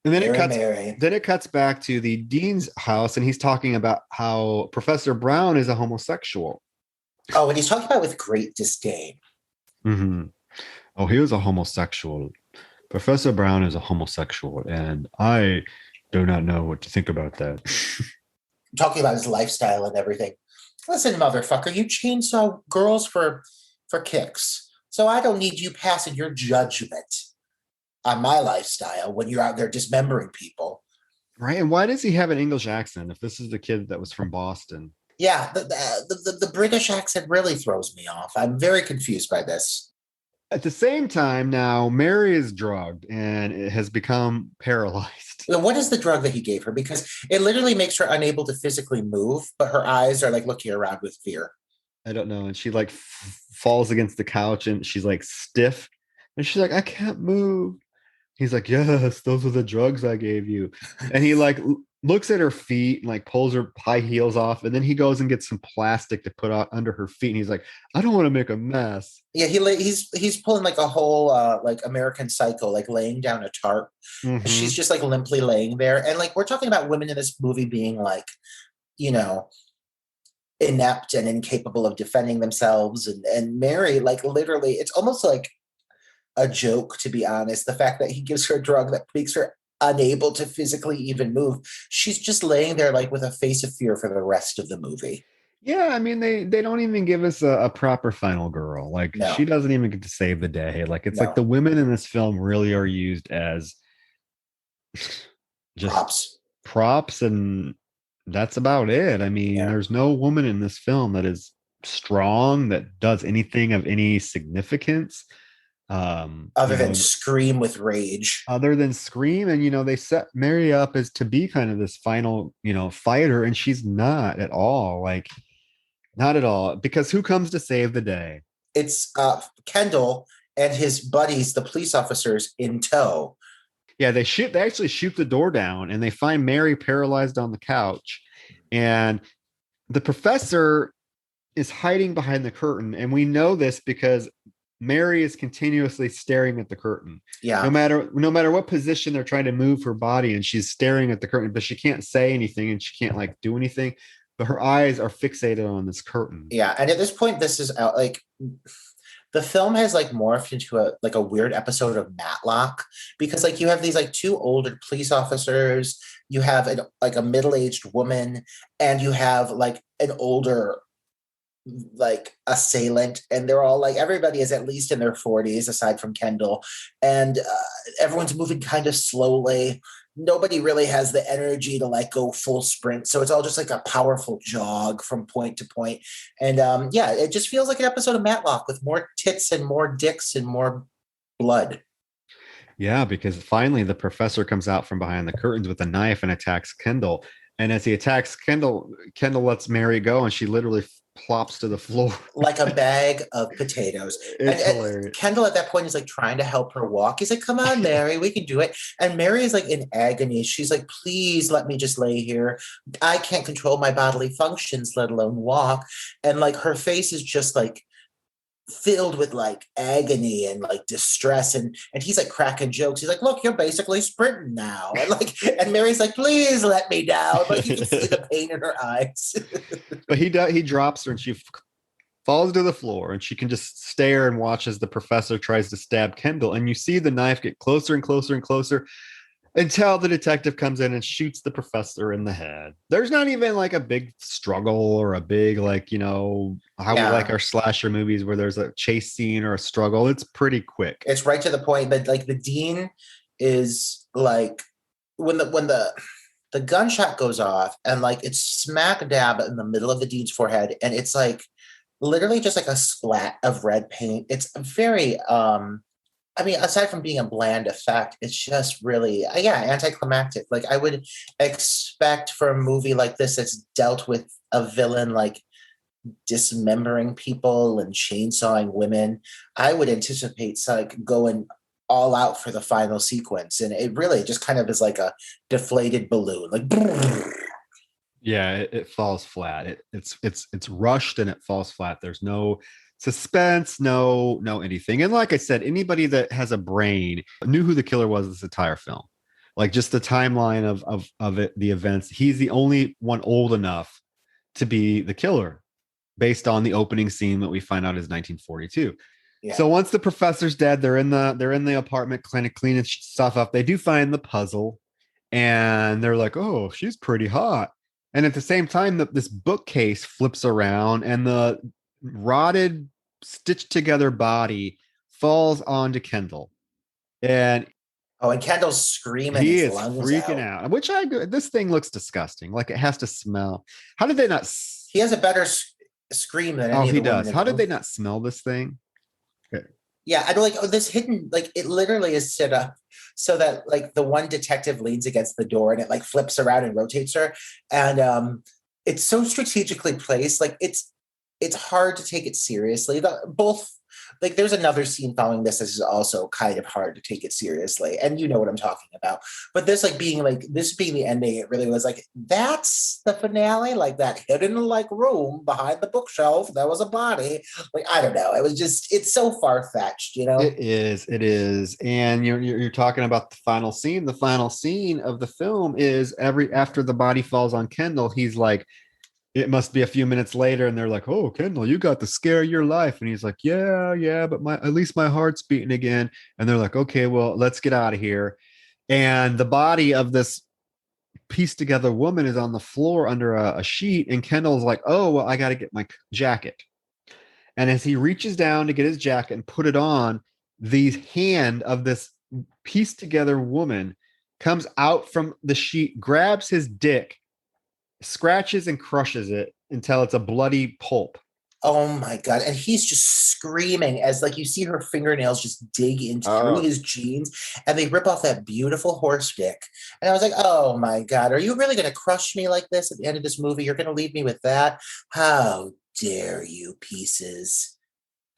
and then it cuts back to the dean's house, and he's talking about how Professor Brown is a homosexual. Oh, and he's talking about it with great disdain. Mm-hmm. Oh, he was a homosexual. Professor Brown is a homosexual, and I do not know what to think about that. Talking about his lifestyle and everything. Listen, motherfucker, you chainsaw girls for kicks. So I don't need you passing your judgment on my lifestyle when you're out there dismembering people. Right. And why does he have an English accent if this is the kid that was from Boston? Yeah, the British accent really throws me off. I'm very confused by this. At the same time, now Mary is drugged and it has become paralyzed. What is the drug that he gave her? Because it literally makes her unable to physically move, but her eyes are like looking around with fear. I don't know. And she like falls against the couch and she's like stiff. And she's like, I can't move. He's like, yes, those are the drugs I gave you. And he like looks at her feet and like pulls her high heels off. And then he goes and gets some plastic to put out under her feet. And he's like, I don't want to make a mess. Yeah, he's pulling like a whole like American Psycho, like laying down a tarp. And she's Mm-hmm. just like limply laying there. And like we're talking about women in this movie being like, you know, inept and incapable of defending themselves. And Mary, like literally, it's almost like a joke, to be honest. The fact that he gives her a drug that makes her unable to physically even move. She's just laying there like with a face of fear for the rest of the movie. Yeah, I mean they don't even give us a proper final girl. Like she No, doesn't even get to save the day. Like it's like no. the women in this film really are used as just Props. props and that's about it. I mean, Yeah. there's no woman in this film that is strong that does anything of any significance. Other You than know, scream with rage. other than Scream, and you know, they set Mary up as to be kind of this final, you know, fighter, and she's not at all. Like, not at all. Because who comes to save the day? It's Kendall and his buddies, the police officers, in tow. Yeah, they actually shoot the door down and they find Mary paralyzed on the couch. And the professor is hiding behind the curtain. And we know this because Mary is continuously staring at the curtain. Yeah. No matter what position they're trying to move her body, and she's staring at the curtain, but she can't say anything and she can't like do anything. But her eyes are fixated on this curtain. Yeah. And at this point, this is out like the film has like morphed into a weird episode of Matlock because like you have these like two older police officers, you have like a middle-aged woman, and you have like an older like assailant, and they're all like everybody is at least in their 40s aside from Kendall, and everyone's moving kind of slowly. Nobody really has the energy to like go full sprint, so it's all just like a powerful jog from point to point. And yeah, it just feels like an episode of Matlock with more tits and more dicks and more blood. Yeah, because finally the professor comes out from behind the curtains with a knife and attacks Kendall. And as he attacks Kendall, Kendall lets Mary go and she literally plops to the floor. Like a bag of potatoes. It's And hilarious. Kendall at that point is like trying to help her walk. He's like, come on, Mary, we can do it. And Mary is like in agony. She's like, please let me just lay here. I can't control my bodily functions, let alone walk. And like her face is just like filled with like agony and like distress, and he's like cracking jokes. He's like, look, you're basically sprinting now. And like, and Mary's like, please let me down. Like you can see the pain in her eyes. But he drops her and she falls to the floor and she can just stare and watch as the professor tries to stab Kendall. And you see the knife get closer and closer and closer until the detective comes in and shoots the professor in the head. There's not even like a big struggle or a big, like, you know, how we like our slasher movies where there's a chase scene or a struggle. It's pretty quick. It's right to the point. But like the dean is like when the gunshot goes off and like it's smack dab in the middle of the dean's forehead, and it's like literally just like a splat of red paint. It's very I mean, aside from being a bland effect, it's just really, yeah, anticlimactic. Like I would expect for a movie like this that's dealt with a villain like dismembering people and chainsawing women, I would anticipate like going all out for the final sequence, and it really just kind of is like a deflated balloon, like. Yeah, it falls flat. It's rushed and it falls flat. There's no suspense, no anything. And like I said, anybody that has a brain knew who the killer was this entire film. Like just the timeline of it, the events. He's the only one old enough to be the killer, based on the opening scene that we find out is 1942. Yeah. So once the professor's dead, they're in the apartment clinic cleaning stuff up. They do find the puzzle, and they're like, "Oh, she's pretty hot." And at the same time, this bookcase flips around, and the rotted, stitched together body falls onto Kendall, and and Kendall's screaming. He is freaking out. Which this thing looks disgusting. Like it has to smell. How did they not? He has a better scream than any. Oh, he does. How did they not smell this thing? Okay. Yeah, I like this hidden, like it literally is set up so that like the one detective leans against the door and it like flips around and rotates her, and it's so strategically placed. Like it's hard to take it seriously. Both like there's another scene following this. This is also kind of hard to take it seriously, and you know what I'm talking about. But this being the ending, it really was like that's the finale, like that hidden like room behind the bookshelf. That was a body. Like I don't know. It was just it's so far fetched, you know. It is, and you're talking about the final scene. The final scene of the film is after the body falls on Kendall, he's like, it must be a few minutes later, and they're like, "Oh, Kendall, you got the scare of your life," and he's like, "Yeah, but at least my heart's beating again." And they're like, "Okay, well, let's get out of here." And the body of this pieced together woman is on the floor under a sheet, and Kendall's like, "Oh, well, I got to get my jacket." And as he reaches down to get his jacket and put it on, the hand of this pieced together woman comes out from the sheet, grabs his dick, scratches and crushes it until it's a bloody pulp. Oh my god! And he's just screaming as like you see her fingernails just dig into through his jeans, and they rip off that beautiful horse dick. And I was like, "Oh my god, are you really going to crush me like this at the end of this movie? You're going to leave me with that? How dare you, pieces!"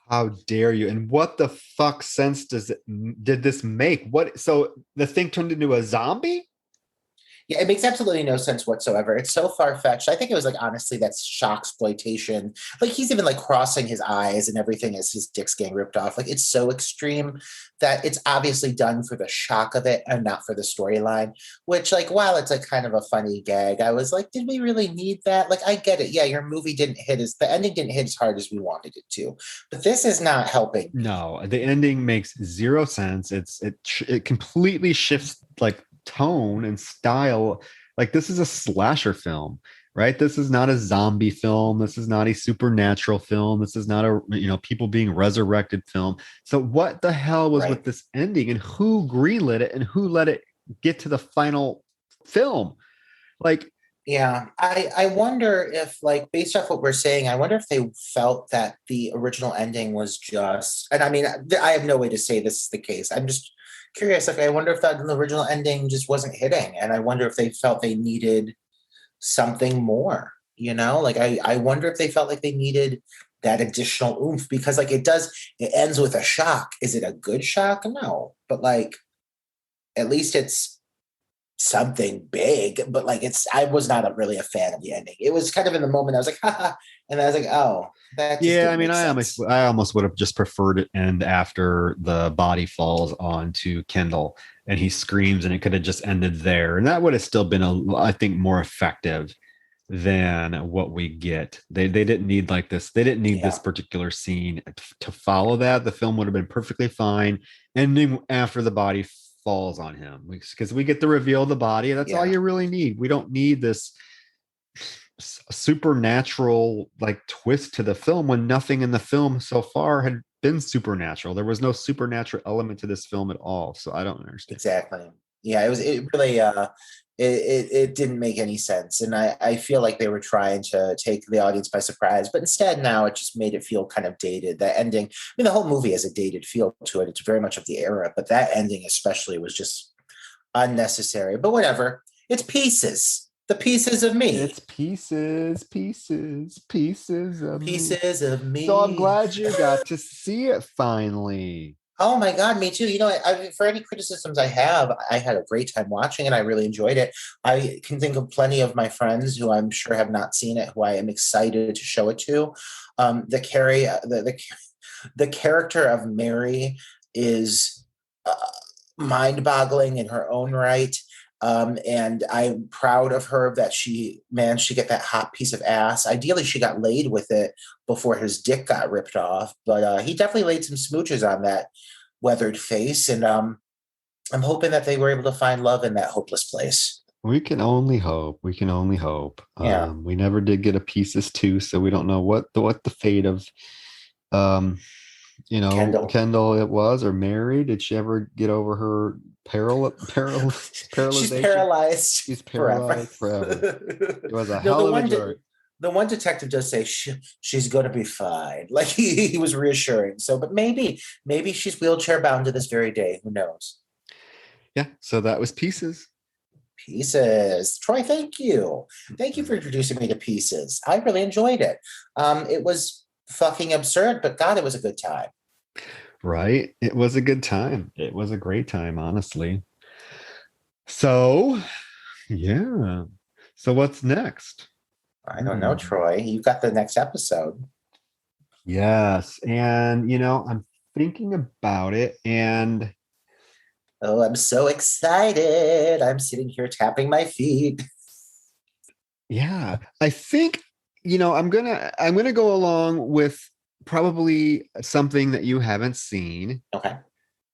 How dare you? And what the fuck sense did this make? What? So the thing turned into a zombie? Yeah, it makes absolutely no sense whatsoever. It's so far fetched. I think it was like honestly, that's shock exploitation. Like he's even like crossing his eyes and everything as his dick's getting ripped off. Like it's so extreme that it's obviously done for the shock of it and not for the storyline. Which, like, while it's a kind of a funny gag, I was like, did we really need that? Like, I get it. Yeah, your movie the ending didn't hit as hard as we wanted it to, but this is not helping. No, the ending makes zero sense. It completely shifts like tone and style. Like this is a slasher film, right? This is not a zombie film. This is not a supernatural film. This is not a people being resurrected film. So what the hell was with this ending, and who greenlit it, and who let it get to the final film? Like, yeah, I wonder if, like, based off what we're saying, I wonder if they felt that the original ending was just, and I mean, I have no way to say this is the case. I'm just curious. Like, I wonder if that the original ending just wasn't hitting, and I wonder if they felt they needed something more. You know, like I wonder if they felt like they needed that additional oomph because, like, it ends with a shock. Is it a good shock? No, but like, at least it's something big, but like I was not really a fan of the ending. It was kind of in the moment I was like, haha, and I was like, oh, that just yeah, I mean, sense. I almost would have just preferred it end after the body falls onto Kendall and he screams, and it could have just ended there, and that would have still been I think more effective than what we get. They didn't need like this. They didn't need this particular scene to follow that. The film would have been perfectly fine ending after the body falls on him, because we get to reveal the body, and that's all you really need. We don't need this supernatural like twist to the film when nothing in the film so far had been supernatural. There was no supernatural element to this film at all. So I don't understand. Exactly. Yeah, it really it didn't make any sense. And I feel like they were trying to take the audience by surprise, but instead now it just made it feel kind of dated. The ending, I mean, the whole movie has a dated feel to it. It's very much of the era, but that ending especially was just unnecessary. But whatever. It's pieces. The pieces of me. It's pieces of Pieces of me. So I'm glad you got to see it finally. Oh my God, me too. You know, for any criticisms I have, I had a great time watching it. I really enjoyed it. I can think of plenty of my friends who I'm sure have not seen it, who I am excited to show it to. The character of Mary is mind-boggling in her own right. And I'm proud of her that she managed to get that hot piece of ass. Ideally, she got laid with it before his dick got ripped off, but he definitely laid some smooches on that weathered face. And I'm hoping that they were able to find love in that hopeless place. We can only hope. We can only hope. Yeah. We never did get a Pieces 2, so we don't know what the fate of Kendall it was, or Mary. Did she ever get over her paralyzation? She's paralyzed. She's paralyzed forever. It was a hell of a journey. The one detective does say she's going to be fine. Like he was reassuring. So, but maybe she's wheelchair bound to this very day. Who knows? Yeah. So that was Pieces. Pieces. Troy, thank you. Thank you for introducing me to Pieces. I really enjoyed it. It was fucking absurd, but God, it was a good time. Right? It was a good time. It was a great time, honestly. So, yeah. So what's next? I don't know, Hmm. Troy. You got the next episode. Yes. And, I'm thinking about it. And Oh, I'm so excited. I'm sitting here tapping my feet. yeah, I think, I'm gonna go along with probably something that you haven't seen. Okay.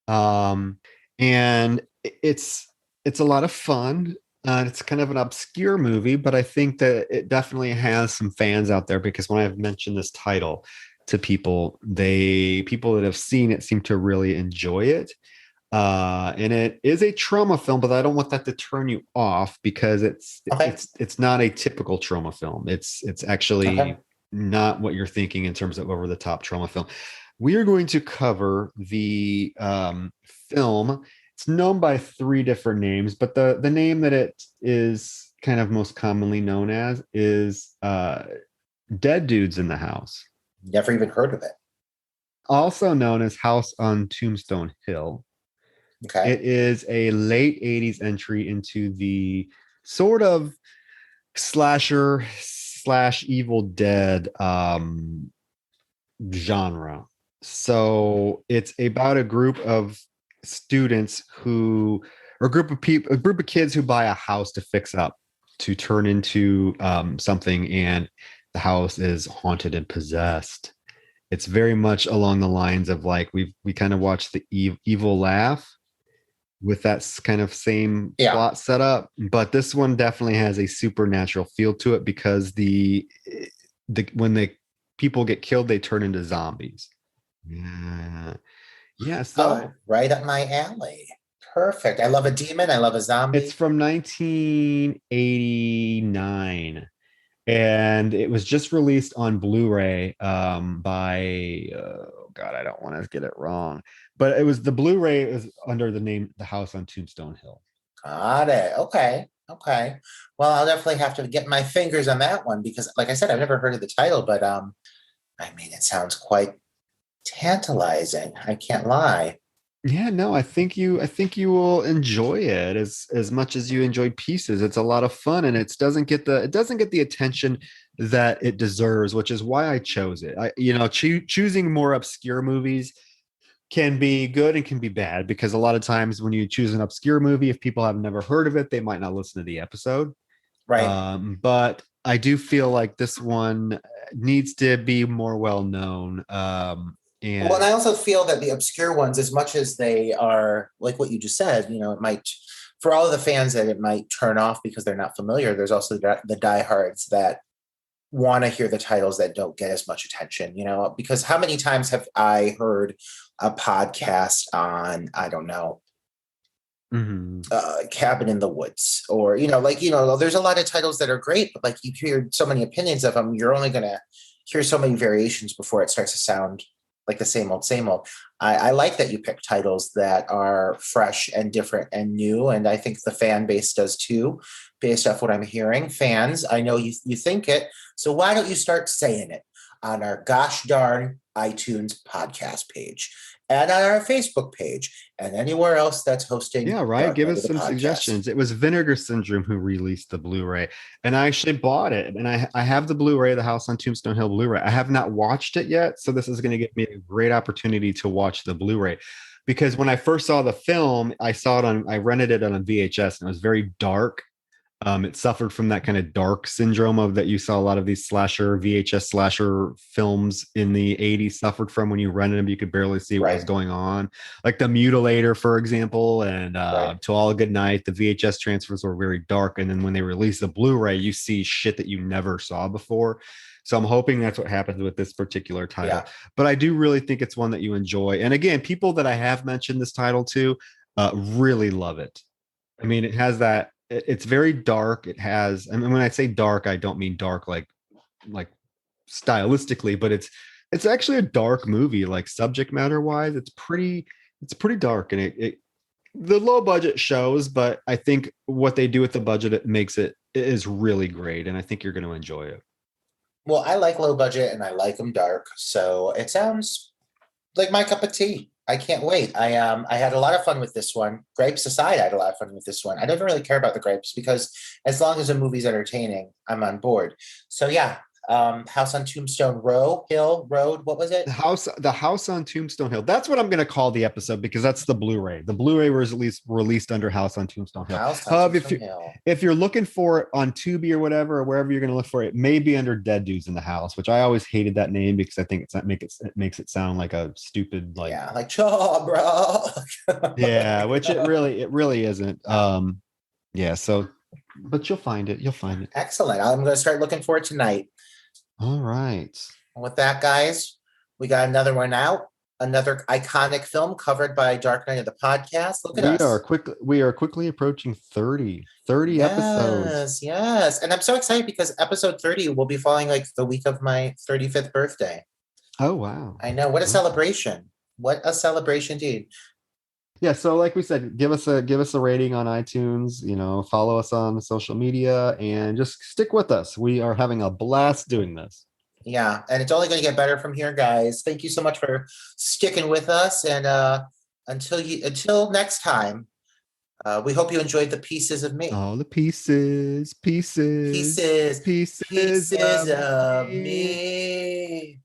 Um, and it's a lot of fun. It's kind of an obscure movie, but I think that it definitely has some fans out there because when I've mentioned this title to people that have seen it seem to really enjoy it. And it is a trauma film, but I don't want that to turn you off because Okay. it's not a typical trauma film. It's Okay. actually not what you're thinking in terms of over the top trauma film. We are going to cover the film. It's known by three different names, but the name that it is kind of most commonly known as is Dead Dudes in the House, Never even heard of it. also known as House on Tombstone Hill. Okay. It is a late 80s entry into the sort of slasher slash Evil Dead genre. So it's about a group of students or a group of kids who buy a house to fix up, to turn into something, and the house is haunted and possessed. It's very much along the lines of like we kind of watched the Evil Laugh with that kind of same Yeah. plot setup, but this one definitely has a supernatural feel to it because the when the people get killed, they turn into zombies. Yeah, yeah. Oh, So right up my alley. Perfect. I love a demon. I love a it's zombie. from 1989, and it was just released on Blu-ray by God, I don't want to get it wrong, but it was the Blu-ray is under the name The House on Tombstone Hill. Got it. Okay. Okay. Well, I'll definitely have to get my fingers on that one because, like I said, I've never heard of the title, but I mean, it sounds quite tantalizing. I can't lie. Yeah, no, I think you will enjoy it as much as you enjoyed Pieces. It's a lot of fun, and it doesn't get the attention that it deserves, which is why I chose it. Choosing more obscure movies can be good and can be bad because a lot of times when you choose an obscure movie, if people have never heard of it, they might not listen to the episode. Right. But I do feel like this one needs to be more well known. Well, and And I also feel that the obscure ones, as much as they are like what you just said, it might, for all of the fans that it might turn off because they're not familiar, there's also the diehards that want to hear the titles that don't get as much attention, because how many times have I heard a podcast on, I don't know, Mhm. Cabin in the Woods, or, there's a lot of titles that are great, but like you hear so many opinions of them, you're only going to hear so many variations before it starts to sound like the same old, same old. I like that you pick titles that are fresh and different and new. And I think the fan base does too, based off what I'm hearing. Fans, I know you think it. So why don't you start saying it on our gosh darn iTunes podcast page and on our Facebook page and anywhere else that's hosting Yeah, right. Dark Give Night of us the some Podcast. suggestions. It was Vinegar Syndrome who released the Blu-ray, and I actually bought it. And I have the Blu-ray, The House on Tombstone Hill Blu-ray. I have not watched it yet, so this is going to give me a great opportunity to watch the Blu-ray. Because when I first saw the film, I rented it on a VHS, and it was very dark. It suffered from that kind of dark syndrome of that you saw a lot of these VHS slasher films in the 80s suffered from. When you rented them, you could barely see what was Right, going on. Like The Mutilator, for example, and right. To All a Good Night, the VHS transfers were very dark. And then when they release the Blu-ray, you see shit that you never saw before. So I'm hoping that's what happens with this particular title. Yeah. But I do really think it's one that you enjoy. And again, people that I have mentioned this title to really love it. I mean, it has that. It's very dark. It has. I mean, when I say dark, I don't mean dark like stylistically, but it's actually a dark movie. Like subject matter wise, it's pretty dark, and it the low budget shows, but I think what they do with the budget it makes it is really great, and I think you're going to enjoy it. Well, I like low budget and I like them dark. So it sounds like my cup of tea. I can't wait. I had a lot of fun with this one. Grapes aside, I had a lot of fun with this one. I don't really care about the grapes because as long as the movie's entertaining, I'm on board. So yeah, House on Tombstone Road, what was it? The house on Tombstone Hill. That's what I'm going to call the episode because that's the Blu-ray. The Blu-ray was released under House on Tombstone Hill. House on However, Tombstone Hill. if you're looking for it on Tubi or whatever, or wherever you're going to look for it, it may be under Dead Dudes in the House, which I always hated that name because I think it makes it sound like a stupid Yeah, like chaw, bro. yeah, which it really isn't. Yeah, so but you'll find it. You'll find it. Excellent. I'm going to start looking for it tonight. All right. And with that, guys, we got another one out. Another iconic film covered by Dark Knight of the podcast. Look at us. We are quickly approaching 30 episodes. Yes. And I'm so excited because episode 30 will be falling like the week of my 35th birthday. Oh, wow. I know. What a celebration. What a celebration, dude. Yeah, so like we said, give us a rating on iTunes, follow us on social media and just stick with us. We are having a blast doing this. Yeah, and it's only going to get better from here, guys. Thank you so much for sticking with us, and until next time, we hope you enjoyed the pieces of me. All the pieces Pieces of me.